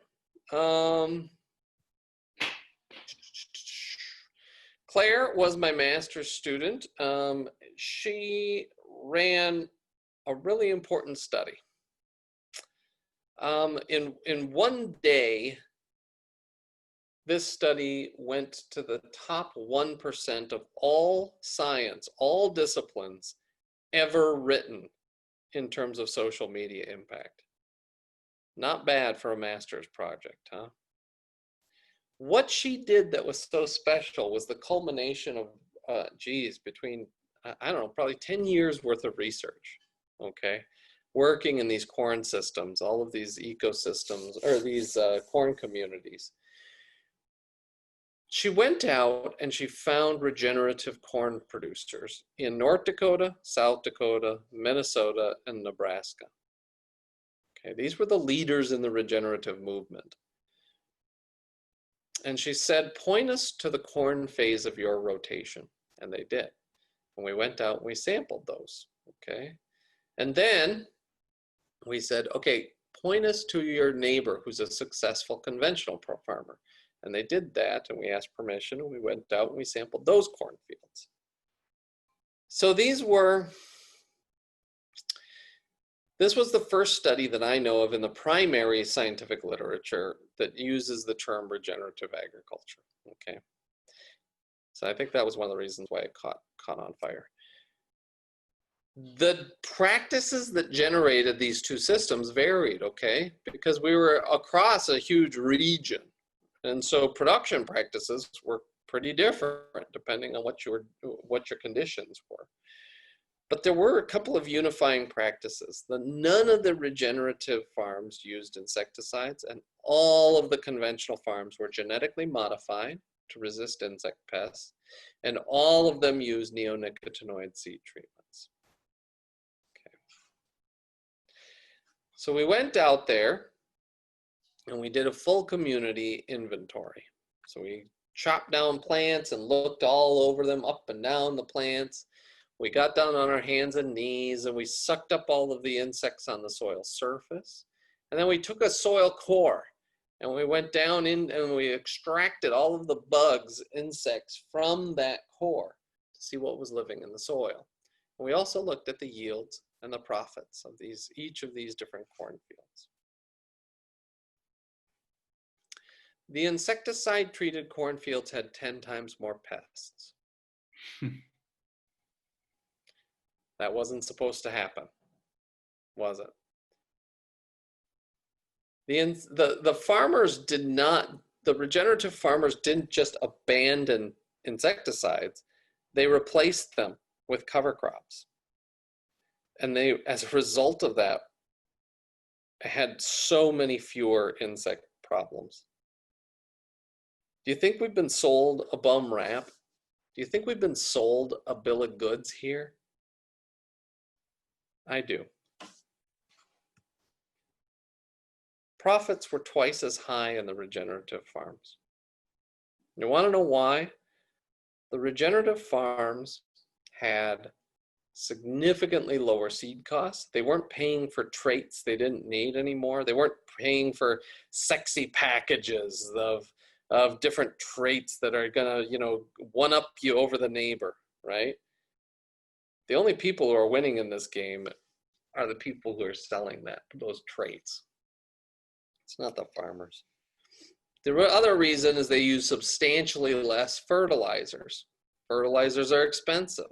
Claire was my master's student. She ran a really important study. In one day, this study went to the top 1% of all science, all disciplines ever written in terms of social media impact. Not bad for a master's project, huh? What she did that was so special was the culmination of, between, I don't know, probably 10 years worth of research, okay? Working in these corn systems, all of these ecosystems, or these corn communities. She went out and she found regenerative corn producers in North Dakota, South Dakota, Minnesota, and Nebraska. Okay, these were the leaders in the regenerative movement. And she said, point us to the corn phase of your rotation. And they did. And we went out and we sampled those, okay? And then we said, okay, point us to your neighbor who's a successful conventional farmer. And they did that, and we asked permission, and we went out and we sampled those cornfields. So this was the first study that I know of in the primary scientific literature that uses the term regenerative agriculture, okay? So I think that was one of the reasons why it caught on fire. The practices that generated these two systems varied, okay? Because we were across a huge region. And so production practices were pretty different depending on what your conditions were. But there were a couple of unifying practices. None of the regenerative farms used insecticides, and all of the conventional farms were genetically modified to resist insect pests, and all of them used neonicotinoid seed treatments. Okay. So we went out there and we did a full community inventory. So we chopped down plants and looked all over them, up and down the plants. We got down on our hands and knees and we sucked up all of the insects on the soil surface. And then we took a soil core and we went down in and we extracted all of the bugs, insects from that core to see what was living in the soil. And we also looked at the yields and the profits of each of these different cornfields. The insecticide-treated cornfields had 10 times more pests. That wasn't supposed to happen, was it? The farmers did not, the regenerative farmers didn't just abandon insecticides, they replaced them with cover crops. And they, as a result of that, had so many fewer insect problems. Do you think we've been sold a bum rap? Do you think we've been sold a bill of goods here? I do. Profits were twice as high in the regenerative farms. You want to know why? The regenerative farms had significantly lower seed costs. They weren't paying for traits they didn't need anymore. They weren't paying for sexy packages of different traits that are gonna, one up you over the neighbor, right? The only people who are winning in this game are the people who are selling those traits. It's not the farmers. The other reason is they use substantially less fertilizers. Fertilizers are expensive.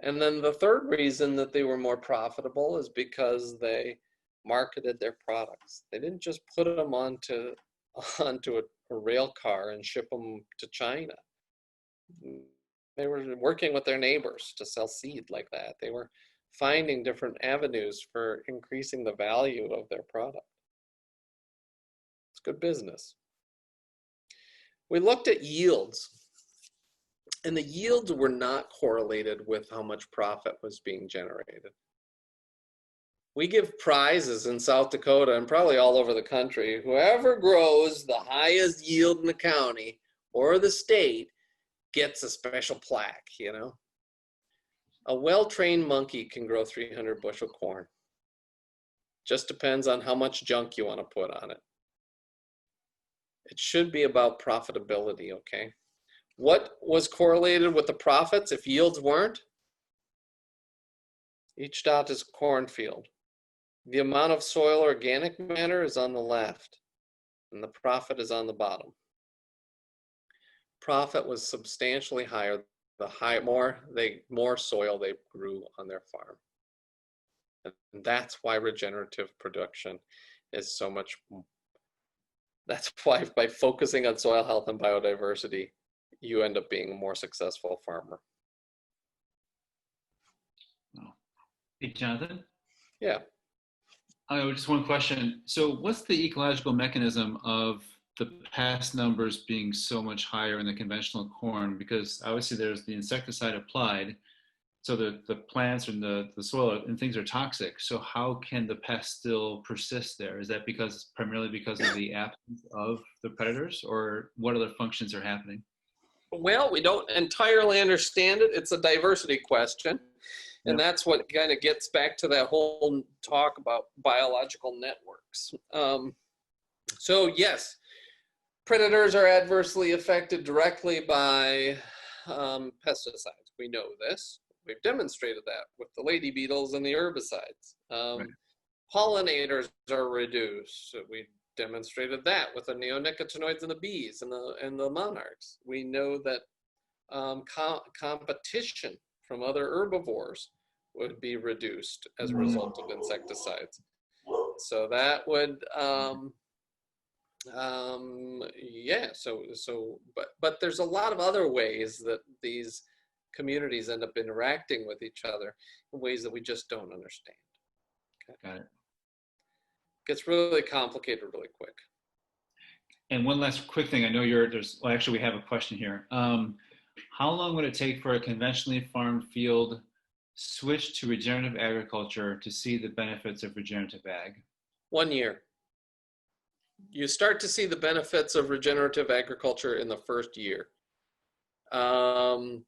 And then the third reason that they were more profitable is because they marketed their products. They didn't just put them onto a rail car and ship them to China. They were working with their neighbors to sell seed like that. They were finding different avenues for increasing the value of their product. It's good business. We looked at yields, and the yields were not correlated with how much profit was being generated. We give prizes in South Dakota and probably all over the country. Whoever grows the highest yield in the county or the state gets a special plaque, A well-trained monkey can grow 300 bushel corn. Just depends on how much junk you want to put on it. It should be about profitability, okay? What was correlated with the profits if yields weren't? Each dot is cornfield. The amount of soil organic matter is on the left, and the profit is on the bottom. Profit was substantially higher. More soil they grew on their farm. And that's why regenerative production is so much. That's why by focusing on soil health and biodiversity, you end up being a more successful farmer. Hey, Jonathan? Yeah. Just one question. So what's the ecological mechanism of the pest numbers being so much higher in the conventional corn? Because obviously there's the insecticide applied, so the plants and the soil and things are toxic. So how can the pest still persist there? Is that primarily because of the absence of the predators, or what other functions are happening? Well, we don't entirely understand it. It's a diversity question. And that's what kind of gets back to that whole talk about biological networks. So yes, predators are adversely affected directly by pesticides. We know this. We've demonstrated that with the lady beetles and the herbicides. Pollinators are reduced. We demonstrated that with the neonicotinoids in the bees and the monarchs. We know that competition from other herbivores would be reduced as a result of insecticides. So that would, but there's a lot of other ways that these communities end up interacting with each other in ways that we just don't understand. Okay. Got it. Gets really complicated really quick. And one last quick thing. I know actually we have a question here. How long would it take for a conventionally farmed field switch to regenerative agriculture to see the benefits of regenerative ag? 1 year. you start to see the benefits of regenerative agriculture in the first year. And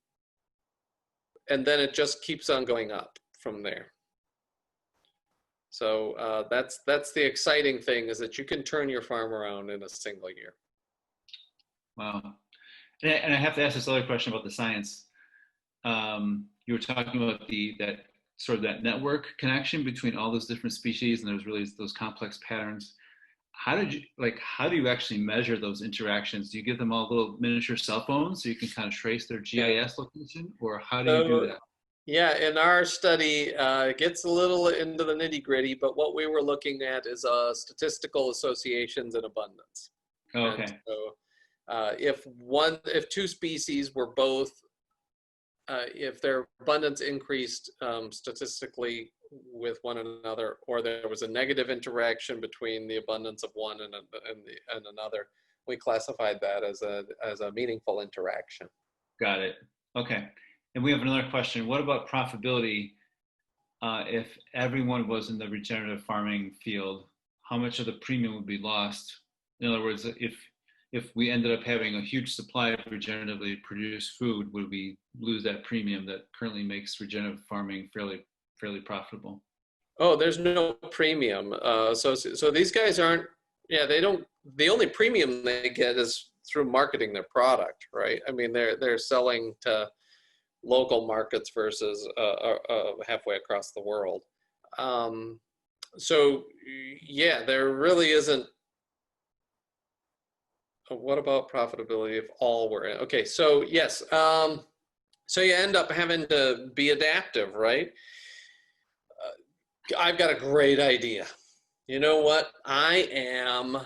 then it just keeps on going up from there. So that's the exciting thing, is that you can turn your farm around in a single year. Wow. And I have to ask this other question about the science. You were talking about that network connection between all those different species, and there's really those complex patterns. How do you actually measure those interactions? Do you give them all little miniature cell phones so you can kind of trace their GIS location, or how do you do that? Yeah, in our study, it gets a little into the nitty gritty, but what we were looking at is statistical associations and abundance. Okay. And so if two species were both, if their abundance increased statistically with one another, or there was a negative interaction between the abundance of one and another, we classified that as a meaningful interaction. Got it. Okay. And we have another question. What about profitability? If everyone was in the regenerative farming field, how much of the premium would be lost? In other words, if we ended up having a huge supply of regeneratively produced food, would we lose that premium that currently makes regenerative farming fairly profitable? Oh, there's no premium. So these guys aren't. Yeah, they don't. The only premium they get is through marketing their product, right? I mean, they're selling to local markets versus halfway across the world. So yeah, there really isn't. What about profitability if all were in? Okay, so yes, so you end up having to be adaptive, right? I've got a great idea. You know what? I'm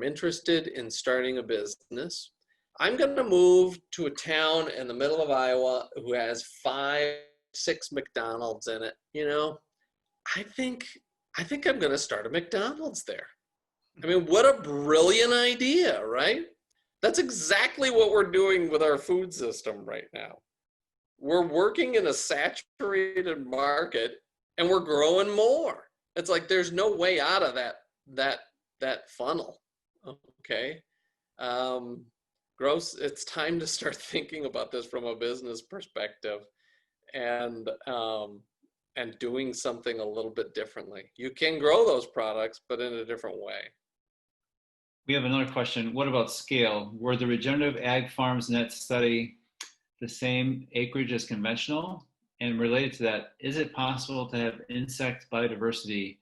interested in starting a business. I'm going to move to a town in the middle of Iowa who has 5, 6 McDonald's in it. You know, I think I'm going to start a McDonald's there. I mean, what a brilliant idea, right? That's exactly what we're doing with our food system right now. We're working in a saturated market and we're growing more. It's like there's no way out of that funnel. Okay. It's time to start thinking about this from a business perspective and doing something a little bit differently. You can grow those products, but in a different way. We have another question. What about scale? Were the regenerative ag farms in that study the same acreage as conventional? And related to that, is it possible to have insect biodiversity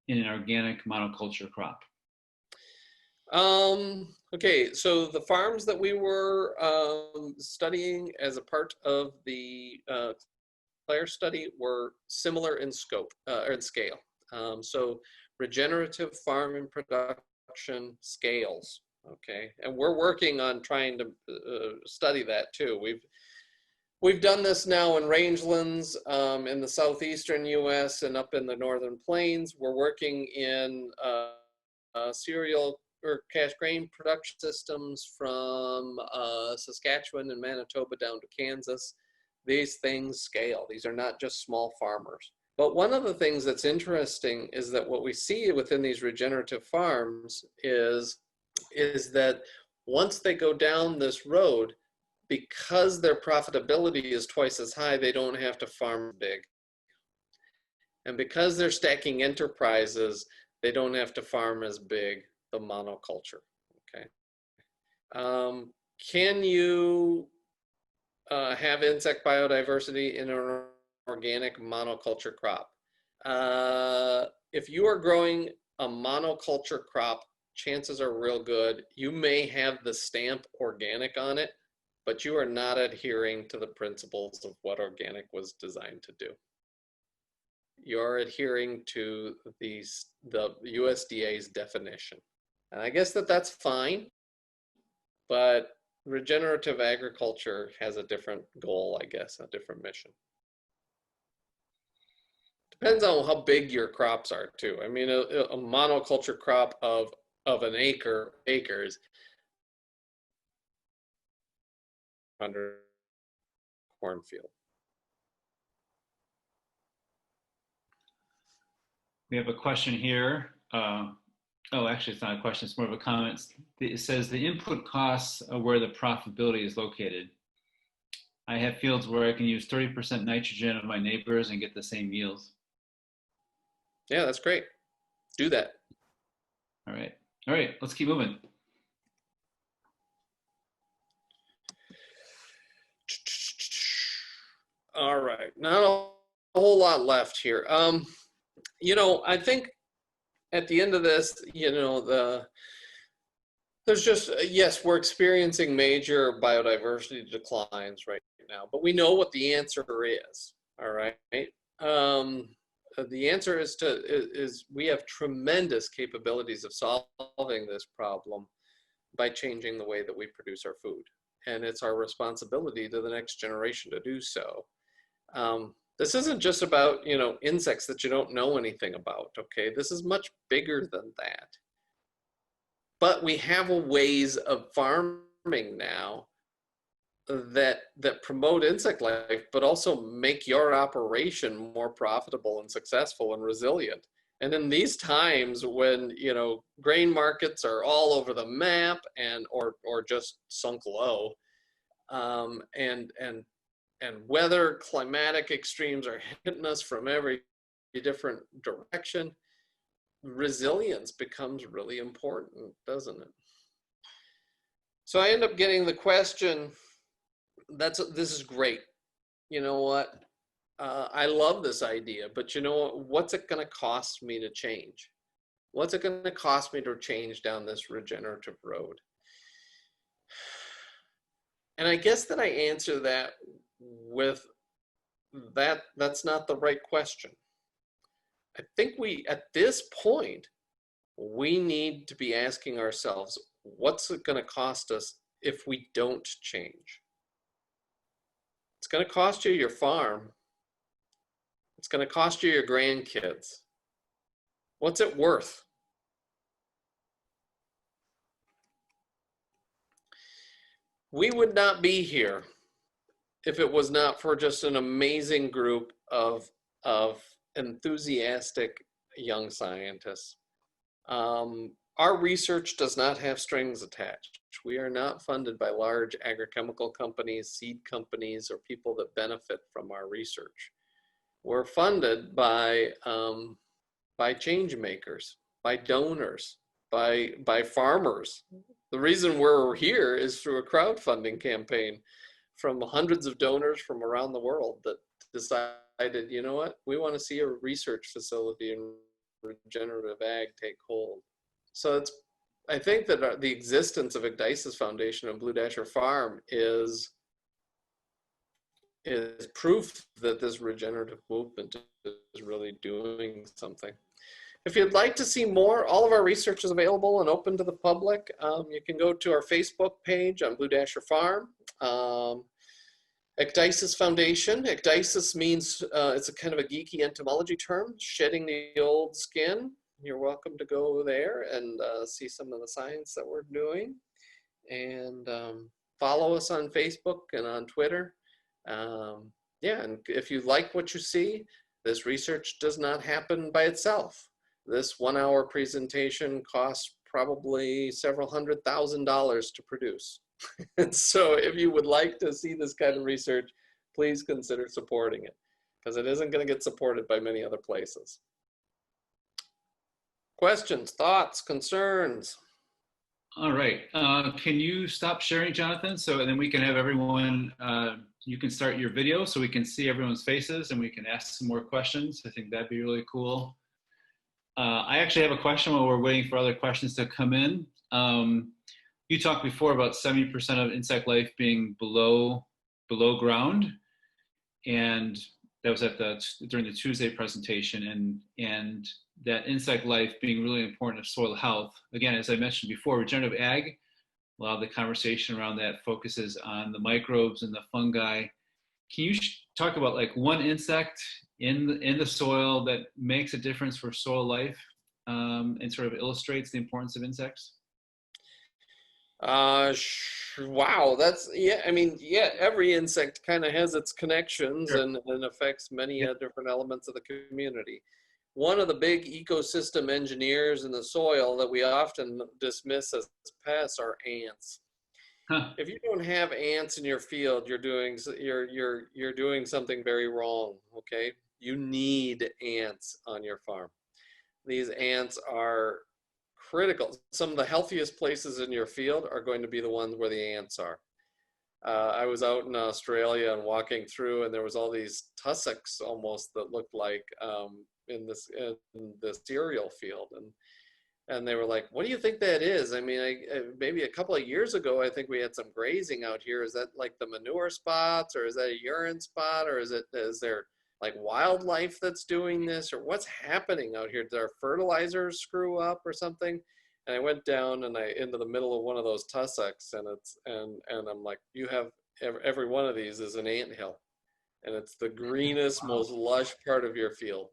in an organic monoculture crop? Okay, so the farms that we were studying as a part of the Claire study were similar in scope or in scale. So regenerative farm and production scales. Okay, and we're working on trying to study that too. We've done this now in rangelands in the southeastern U.S. and up in the northern plains. We're working in cereal or cash grain production systems from Saskatchewan and Manitoba down to Kansas. These things scale. These are not just small farmers. But one of the things that's interesting is that what we see within these regenerative farms is that once they go down this road, because their profitability is twice as high, they don't have to farm big. And because they're stacking enterprises, they don't have to farm as big, the monoculture, okay? Can you have insect biodiversity in an organic monoculture crop? If you are growing a monoculture crop, chances are real good you may have the stamp organic on it, but you are not adhering to the principles of what organic was designed to do. You're adhering to the USDA's definition. And I guess that's fine, but regenerative agriculture has a different goal, I guess, a different mission. Depends on how big your crops are too. I mean, a monoculture crop of an acres, 100 cornfield. We have a question here. Oh, actually, it's not a question. It's more of a comment. It says the input costs are where the profitability is located. I have fields where I can use 30% nitrogen of my neighbors and get the same yields. Yeah, that's great. Do that. All right. All right, let's keep moving. All right, not a whole lot left here. You know, I think at the end of this, you know, there's just, yes, we're experiencing major biodiversity declines right now, but we know what the answer is, all right? The answer is we have tremendous capabilities of solving this problem by changing the way that we produce our food. And it's our responsibility to the next generation to do so. This isn't just about, you know, insects that you don't know anything about, okay? This is much bigger than that. But we have ways of farming now that promote insect life, but also make your operation more profitable and successful and resilient. And in these times when, you know, grain markets are all over the map and or just sunk low, and weather, climatic extremes are hitting us from every different direction, resilience becomes really important, doesn't it? So I end up getting the question, this is great. You know what? I love this idea, but you know what? What's it going to cost me to change? What's it going to cost me to change down this regenerative road? And I guess that I answer that with that's not the right question. I think at this point, we need to be asking ourselves, what's it going to cost us if we don't change? It's going to cost you your farm. It's going to cost you your grandkids. What's it worth? We would not be here if it was not for just an amazing group of enthusiastic young scientists. Our research does not have strings attached. We are not funded by large agrochemical companies, seed companies, or people that benefit from our research. We're funded by change makers, by donors, by farmers. The reason we're here is through a crowdfunding campaign from hundreds of donors from around the world that decided, you know what, we want to see a research facility in regenerative ag take hold. So I think that the existence of Ecdysis Foundation and Blue Dasher Farm is proof that this regenerative movement is really doing something. If you'd like to see more, all of our research is available and open to the public. You can go to our Facebook page on Blue Dasher Farm. Ecdysis Foundation. Ecdysis means, it's a kind of a geeky entomology term, shedding the old skin. You're welcome to go there and see some of the science that we're doing. And follow us on Facebook and on Twitter. Yeah, and if you like what you see, this research does not happen by itself. This 1 hour presentation costs probably several $100,000 to produce. And so if you would like to see this kind of research, please consider supporting it, because it isn't going to get supported by many other places. Questions, thoughts, concerns? All right. Can you stop sharing, Jonathan? So then we can have everyone, you can start your video so we can see everyone's faces and we can ask some more questions. I think that'd be really cool. I actually have a question while we're waiting for other questions to come in. You talked before about 70% of insect life being below ground, and that was during the Tuesday presentation, and that insect life being really important to soil health. Again, as I mentioned before, regenerative ag, a lot of the conversation around that focuses on the microbes and the fungi. Can you talk about like one insect in the soil that makes a difference for soil life, and sort of illustrates the importance of insects? Wow, that's, yeah, I mean, yeah, every insect kind of has its connections. Sure. and affects many different elements of the community. one of the big ecosystem engineers in the soil that we often dismiss as pests are ants. Huh. If you don't have ants in your field, you're doing something very wrong. Okay, you need ants on your farm. These ants are critical. Some of the healthiest places in your field are going to be the ones where the ants are. I was out in Australia and walking through, and there was all these tussocks almost that looked like in the cereal field, and they were like, "What do you think that is?" I mean, maybe a couple of years ago, I think we had some grazing out here. Is that like the manure spots, or is that a urine spot, or is there like wildlife that's doing this, or what's happening out here? Did our fertilizers screw up or something? And I went down and into the middle of one of those tussocks, and I'm like, you have every one of these is an anthill, and it's the greenest, most lush part of your field.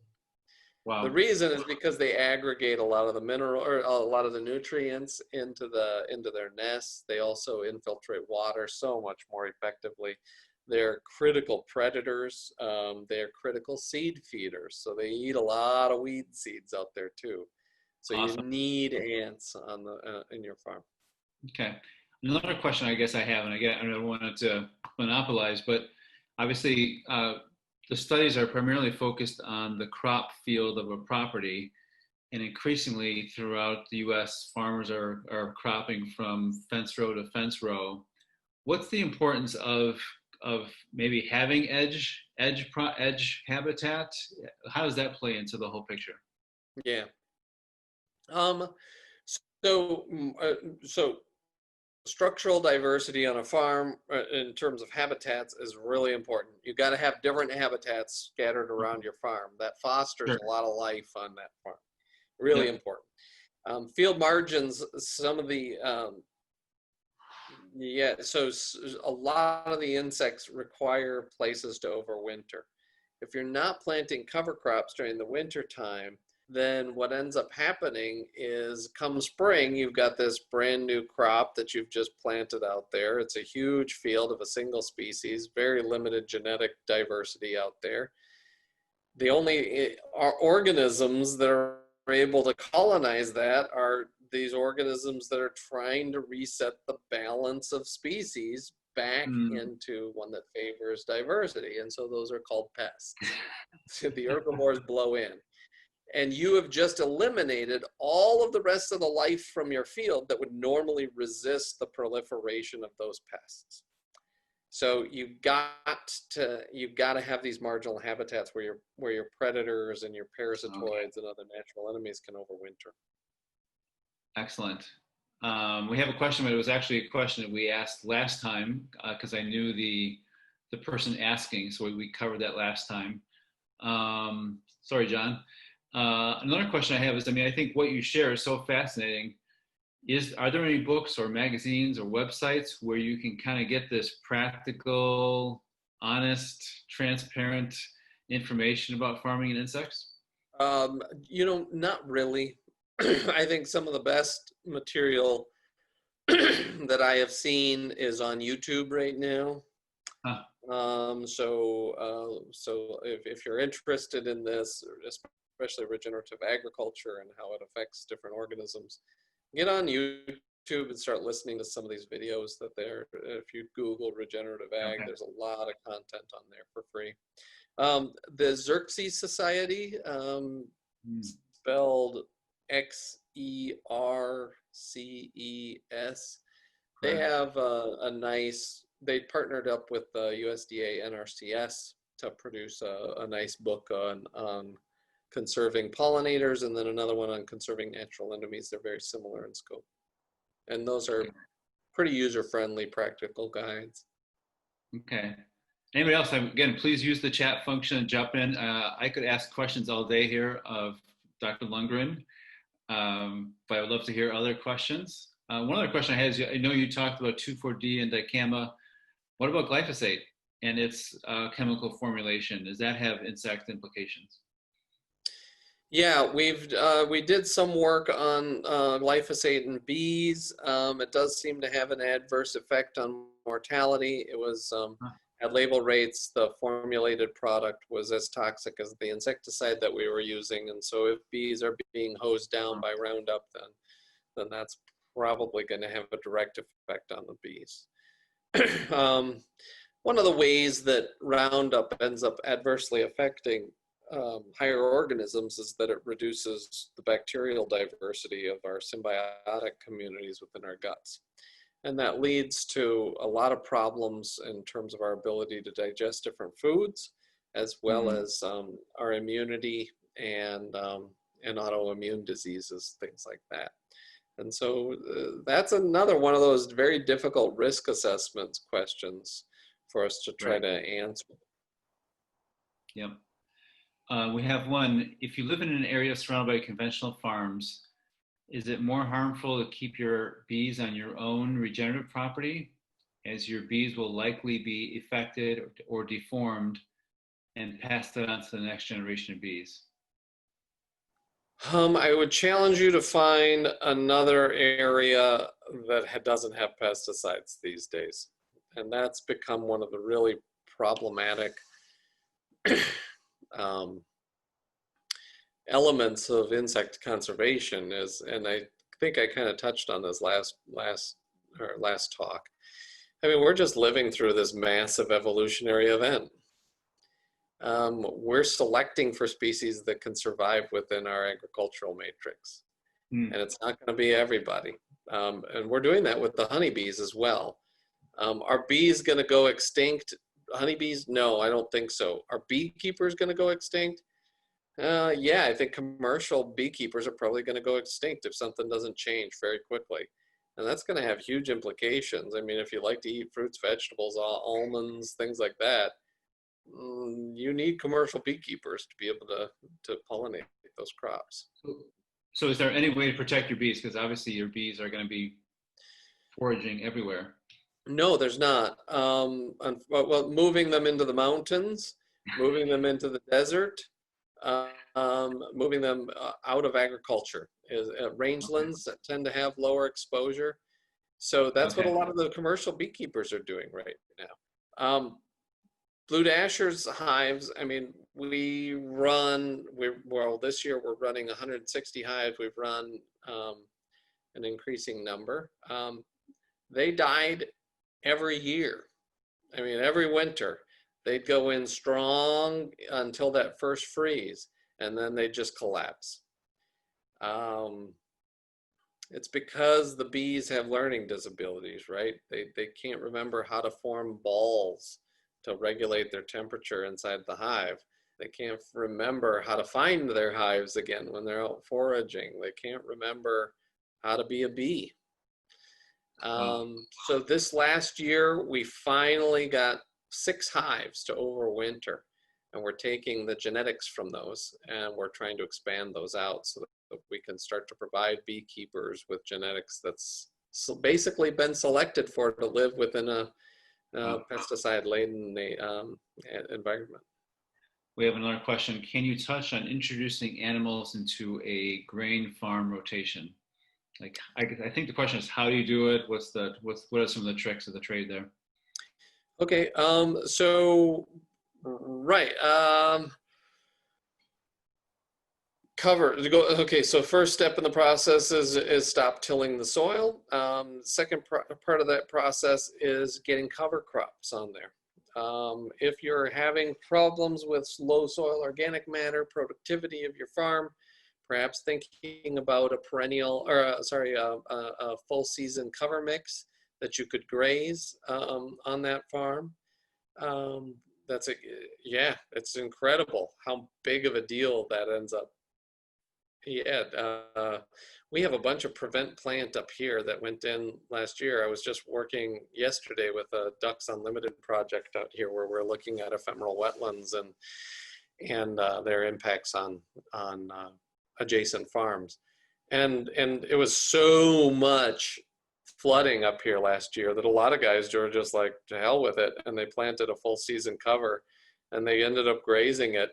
Wow. The reason is because they aggregate a lot of the mineral or a lot of the nutrients into their nests. They also infiltrate water so much more effectively. They're critical predators. They're critical seed feeders, so they eat a lot of weed seeds out there too. So awesome. You need ants on in your farm. Okay. Another question I guess I have, and again, I don't want to monopolize, but obviously the studies are primarily focused on the crop field of a property, and increasingly throughout the U.S., farmers are cropping from fence row to fence row. What's the importance of maybe having edge habitat? How does that play into the whole picture? Yeah. So structural diversity on a farm in terms of habitats is really important. You got to have different habitats scattered around your farm. That fosters a lot of life on that farm. Really important. Field margins, some of the, so a lot of the insects require places to overwinter. If you're not planting cover crops during the winter time, then what ends up happening is come spring, you've got this brand new crop that you've just planted out there. It's a huge field of a single species, very limited genetic diversity out there. The only organisms that are able to colonize that are these organisms that are trying to reset the balance of species back into one that favors diversity. And so those are called pests. So the herbivores blow in. And you have just eliminated all of the rest of the life from your field that would normally resist the proliferation of those pests. So you've got to have these marginal habitats where your predators and your parasitoids and other natural enemies can overwinter. Excellent. We have a question, but it was actually a question that we asked last time because I knew the person asking, so we covered that last time. Sorry, John. Another question I have is, I think what you share is so fascinating. Are there any books or magazines or websites where you can kind of get this practical, honest, transparent information about farming and insects? Not really. I think some of the best material that I have seen is on YouTube right now. So if you're interested in this, especially regenerative agriculture and how it affects different organisms, get on YouTube and start listening to some of these videos that if you Google regenerative ag, there's a lot of content on there for free. The Xerces Society, spelled XERCES, they have they partnered up with the USDA NRCS to produce a nice book on conserving pollinators, and then another one on conserving natural enemies. They're very similar in scope. And those are pretty user-friendly, practical guides. Okay. Anybody else? Again, please use the chat function and jump in. I could ask questions all day here of Dr. Lundgren, but I would love to hear other questions. One other question I had is, I know you talked about 2,4-D and dicamba. What about glyphosate and its chemical formulation? Does that have insect implications? Yeah, we did some work on glyphosate in bees. It does seem to have an adverse effect on mortality. It was at label rates, the formulated product was as toxic as the insecticide that we were using. And so if bees are being hosed down by Roundup, then that's probably going to have a direct effect on the bees. One of the ways that Roundup ends up adversely affecting higher organisms is that it reduces the bacterial diversity of our symbiotic communities within our guts. And that leads to a lot of problems in terms of our ability to digest different foods, as well as our immunity and autoimmune diseases, things like that. And so that's another one of those very difficult risk assessments questions for us to try to answer. Yep. We have one. If you live in an area surrounded by conventional farms, is it more harmful to keep your bees on your own regenerative property, as your bees will likely be affected or deformed and pass that on to the next generation of bees? I would challenge you to find another area that doesn't have pesticides these days. And that's become one of the really problematic elements of insect conservation is, and I think I kind of touched on this last talk. I mean, we're just living through this massive evolutionary event. We're selecting for species that can survive within our agricultural matrix. And it's not going to be everybody. And we're doing that with the honeybees as well. Are bees going to go extinct? Honeybees? No, I don't think so. Are beekeepers going to go extinct? Yeah, I think commercial beekeepers are probably going to go extinct if something doesn't change very quickly. And that's going to have huge implications. I mean, if you like to eat fruits, vegetables, almonds, things like that, you need commercial beekeepers to be able to pollinate those crops. So is there any way to protect your bees? Because obviously your bees are going to be foraging everywhere. No, there's not. Well, moving them into the mountains, moving them into the desert, moving them out of agriculture. Rangelands that tend to have lower exposure. So that's what a lot of the commercial beekeepers are doing right now. Blue Dasher's hives, I mean, well, this year we're running 160 hives. We've run an increasing number. They died every year. I mean, every winter. They'd go in strong until that first freeze, and then they just collapse. It's because the bees have learning disabilities, right? They can't remember how to form balls to regulate their temperature inside the hive. They can't remember how to find their hives again when they're out foraging. They can't remember how to be a bee. So this last year, we finally got 6 hives to overwinter, and we're taking the genetics from those and we're trying to expand those out so that we can start to provide beekeepers with genetics that's basically been selected for to live within a pesticide-laden environment. We have another question. Can you touch on introducing animals into a grain farm rotation? Like, I think the question is, how do you do it? What are some of the tricks of the trade there? Okay, okay, so first step in the process is stop tilling the soil. Second part of that process is getting cover crops on there. If you're having problems with low soil organic matter, productivity of your farm, perhaps thinking about a perennial, or a full season cover mix that you could graze on that farm. It's incredible how big of a deal that ends up. We have a bunch of prevent plant up here that went in last year. I was just working yesterday with a Ducks Unlimited project out here where we're looking at ephemeral wetlands and their impacts on adjacent farms. And it was so much flooding up here last year that a lot of guys were just like, to hell with it, and they planted a full season cover and they ended up grazing it.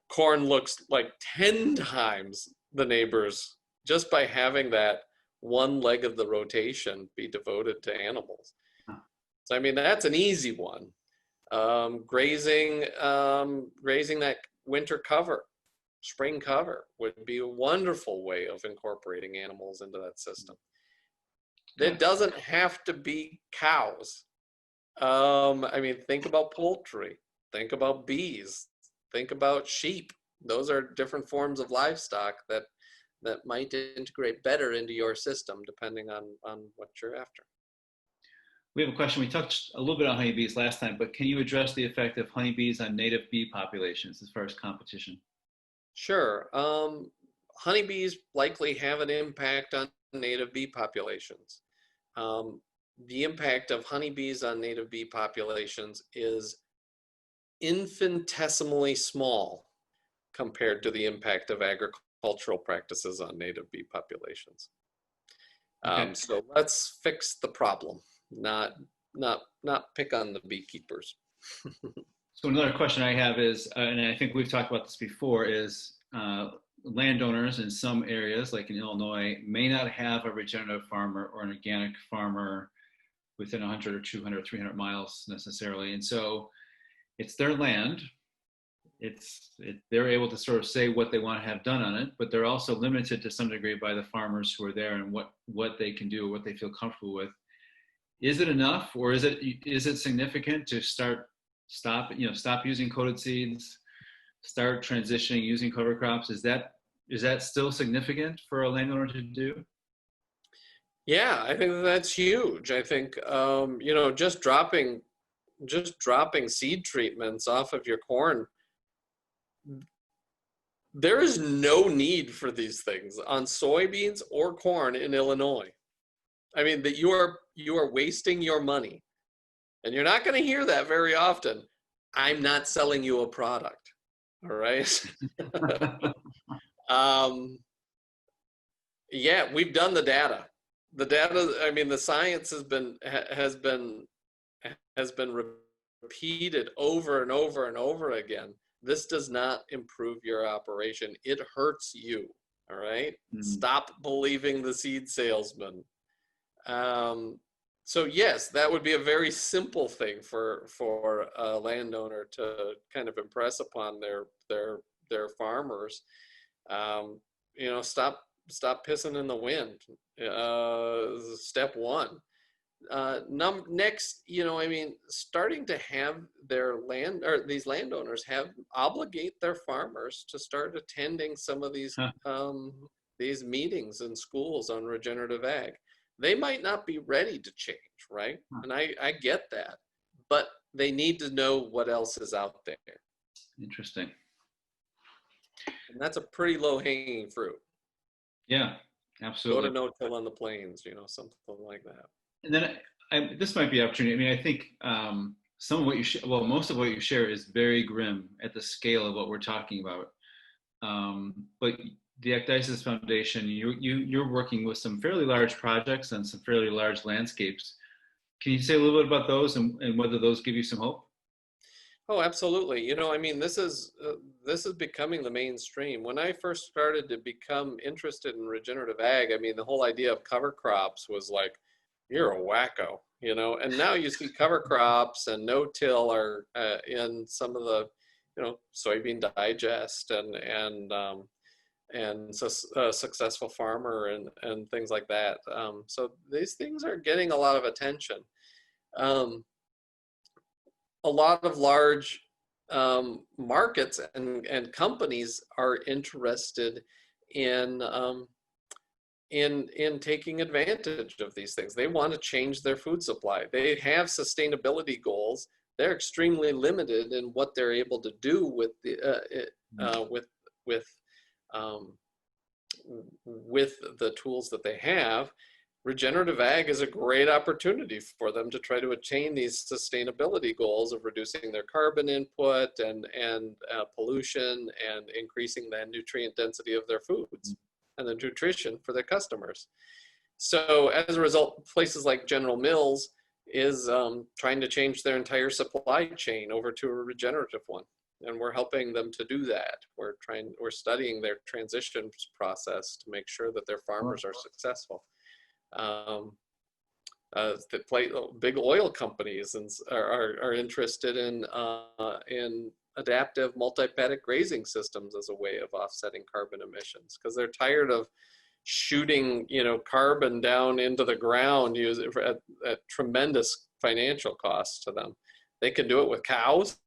Corn looks like 10 times the neighbors just by having that one leg of the rotation be devoted to animals. So I mean, that's an easy one. Grazing that winter cover, spring cover would be a wonderful way of incorporating animals into that system. It doesn't have to be cows. I mean, think about poultry, think about bees, think about sheep. Those are different forms of livestock that might integrate better into your system depending on what you're after. We have a question. We touched a little bit on honeybees last time, but can you address the effect of honeybees on native bee populations as far as competition? Sure. Honeybees likely have an impact on native bee populations. The impact of honeybees on native bee populations is infinitesimally small compared to the impact of agricultural practices on native bee populations. Okay. So let's fix the problem, not pick on the beekeepers. So another question I have is, and I think we've talked about this before, is landowners in some areas, like in Illinois, may not have a regenerative farmer or an organic farmer within 100 or 200, 300 miles necessarily. And so it's their land. They're able to sort of say what they want to have done on it, but they're also limited to some degree by the farmers who are there and what they can do, what they feel comfortable with. Is it enough, or is it significant to stop using coated seeds, start transitioning using cover crops? Is that still significant for a landowner to do? Yeah, I think that's huge. I think just dropping seed treatments off of your corn, there is no need for these things on soybeans or corn in Illinois. I mean, that you are wasting your money, and you're not going to hear that very often. I'm not selling you a product. All right. Yeah, we've done the data. The data. I mean, the science has been repeated over and over and over again. This does not improve your operation. It hurts you. All right. Mm-hmm. Stop believing the seed salesman. So yes, that would be a very simple thing for a landowner to kind of impress upon their farmers. Stop pissing in the wind. Step one. Next, starting to have these landowners obligate their farmers to start attending some of these meetings in schools on regenerative ag. They might not be ready to change, right? And I get that, but they need to know what else is out there. Interesting. And that's a pretty low hanging fruit. Yeah, absolutely. Go to no-till on the plains, something like that. And then this might be an opportunity. I mean, I think some of what most of what you share is very grim at the scale of what we're talking about. But the Ecdysis Foundation, you're working with some fairly large projects and some fairly large landscapes. Can you say a little bit about those and whether those give you some hope? Oh, absolutely. This is becoming the mainstream. When I first started to become interested in regenerative ag, the whole idea of cover crops was like, you're a wacko, and now you see cover crops and no-till are in some of the, soybean digest and Successful Farmer and things like that. So these things are getting a lot of attention. A lot of large markets and companies are interested in taking advantage of these things. They want to change their food supply. They have sustainability goals. They're extremely limited in what they're able to do with the tools that they have. Regenerative ag is a great opportunity for them to try to attain these sustainability goals of reducing their carbon input and pollution and increasing the nutrient density of their foods and the nutrition for their customers. So as a result, places like General Mills is trying to change their entire supply chain over to a regenerative one. And we're helping them to do that. We're studying their transition process to make sure that their farmers are successful. big oil companies and are interested in adaptive multi-paddock grazing systems as a way of offsetting carbon emissions, because they're tired of shooting, carbon down into the ground at tremendous financial costs to them. They can do it with cows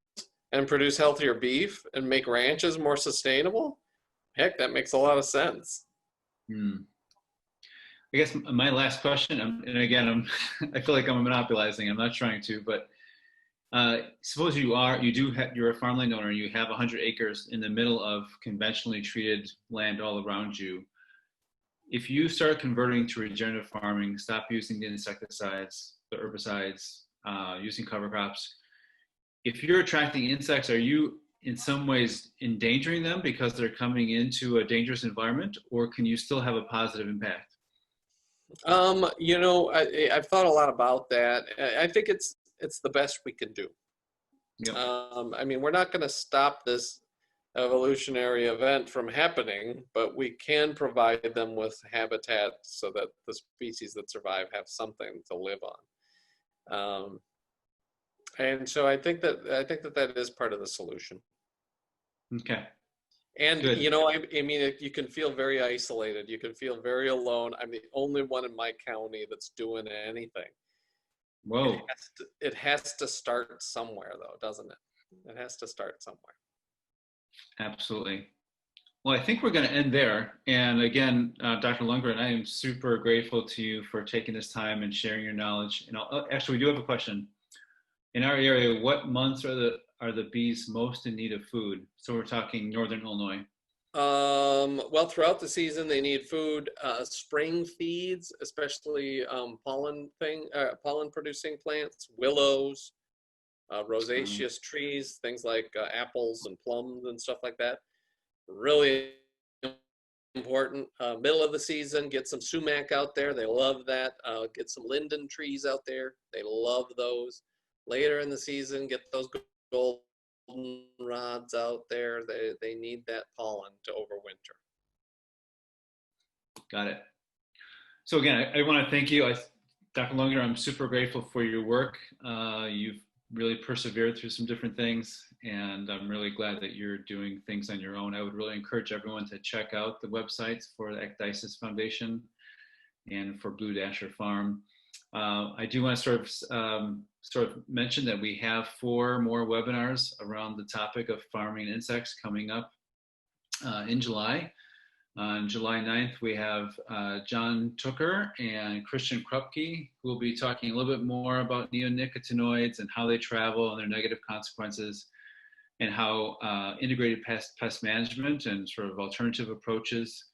and produce healthier beef and make ranches more sustainable. Heck, that makes a lot of sense. I guess my last question, and again, I feel like I'm monopolizing. I'm not trying to, but suppose you're a farmland owner. You have 100 acres in the middle of conventionally treated land all around you. If you start converting to regenerative farming, stop using the insecticides, the herbicides, using cover crops, if you're attracting insects, are you in some ways endangering them because they're coming into a dangerous environment, or can you still have a positive impact? I've thought a lot about that. I think it's the best we can do. Yep. We're not going to stop this evolutionary event from happening, but we can provide them with habitat so that the species that survive have something to live on. And so I think that is part of the solution. Okay. And good. You can feel very isolated. You can feel very alone. I'm the only one in my county that's doing anything. Whoa. It has to start somewhere, though, doesn't it? It has to start somewhere. Absolutely. Well, I think we're going to end there. And again, Dr. Lundgren, I am super grateful to you for taking this time and sharing your knowledge. And actually, we do have a question. In our area, what months are the bees most in need of food? So we're talking Northern Illinois. Well, throughout the season, they need food. Spring feeds, especially pollen producing plants, willows, rosaceous trees, things like apples and plums and stuff like that. Really important. Middle of the season, get some sumac out there. They love that. Get some linden trees out there. They love those. Later in the season, get those golden rods out there. They need that pollen to overwinter. Got it. So again, I want to thank you. Dr. Lundgren, I'm super grateful for your work. You've really persevered through some different things, and I'm really glad that you're doing things on your own. I would really encourage everyone to check out the websites for the Ecdysis Foundation and for Blue Dasher Farm. I do want to sort of mention that we have 4 more webinars around the topic of farming insects coming up in July. On July 9th, we have John Tooker and Christian Krupke, who will be talking a little bit more about neonicotinoids and how they travel and their negative consequences, and how integrated pest management and sort of alternative approaches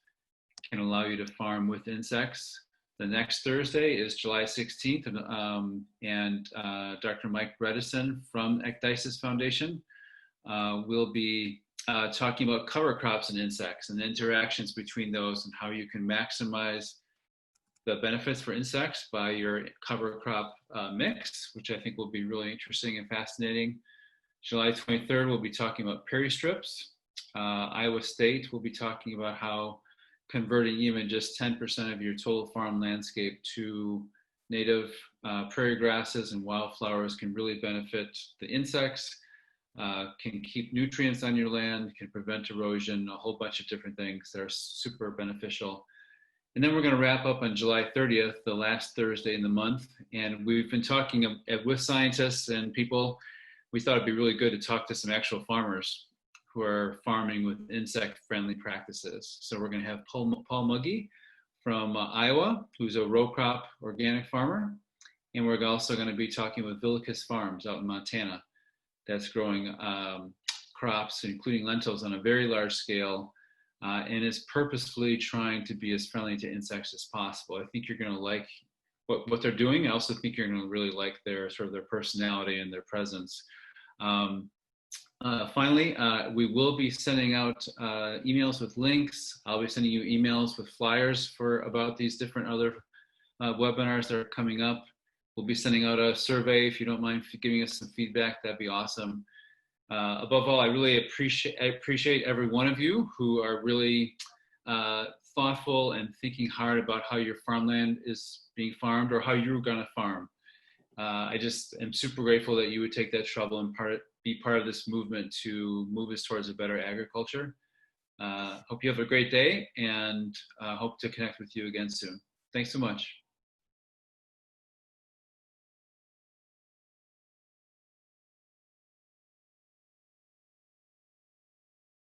can allow you to farm with insects. The next Thursday is July 16th, and Dr. Mike Bredesen from Ecdysis Foundation will be talking about cover crops and insects and the interactions between those and how you can maximize the benefits for insects by your cover crop mix, which I think will be really interesting and fascinating. July 23rd, we'll be talking about peristrips. Iowa State will be talking about how converting even just 10% of your total farm landscape to native prairie grasses and wildflowers can really benefit the insects, can keep nutrients on your land, can prevent erosion, a whole bunch of different things that are super beneficial. And then we're going to wrap up on July 30th, the last Thursday in the month. And we've been talking with scientists and people. We thought it'd be really good to talk to some actual farmers who are farming with insect-friendly practices. So we're going to have Paul Muggy from Iowa, who's a row crop organic farmer. And we're also going to be talking with Villicus Farms out in Montana that's growing crops, including lentils, on a very large scale, and is purposefully trying to be as friendly to insects as possible. I think you're going to like what they're doing. I also think you're going to really like their personality and their presence. Finally, we will be sending out emails with links. I'll be sending you emails with flyers about these different other webinars that are coming up. We'll be sending out a survey. If you don't mind giving us some feedback, that'd be awesome. Above all, I really appreciate every one of you who are really thoughtful and thinking hard about how your farmland is being farmed or how you're going to farm. I just am super grateful that you would take that trouble and be part of this movement to move us towards a better agriculture. Hope you have a great day, and hope to connect with you again soon. Thanks so much.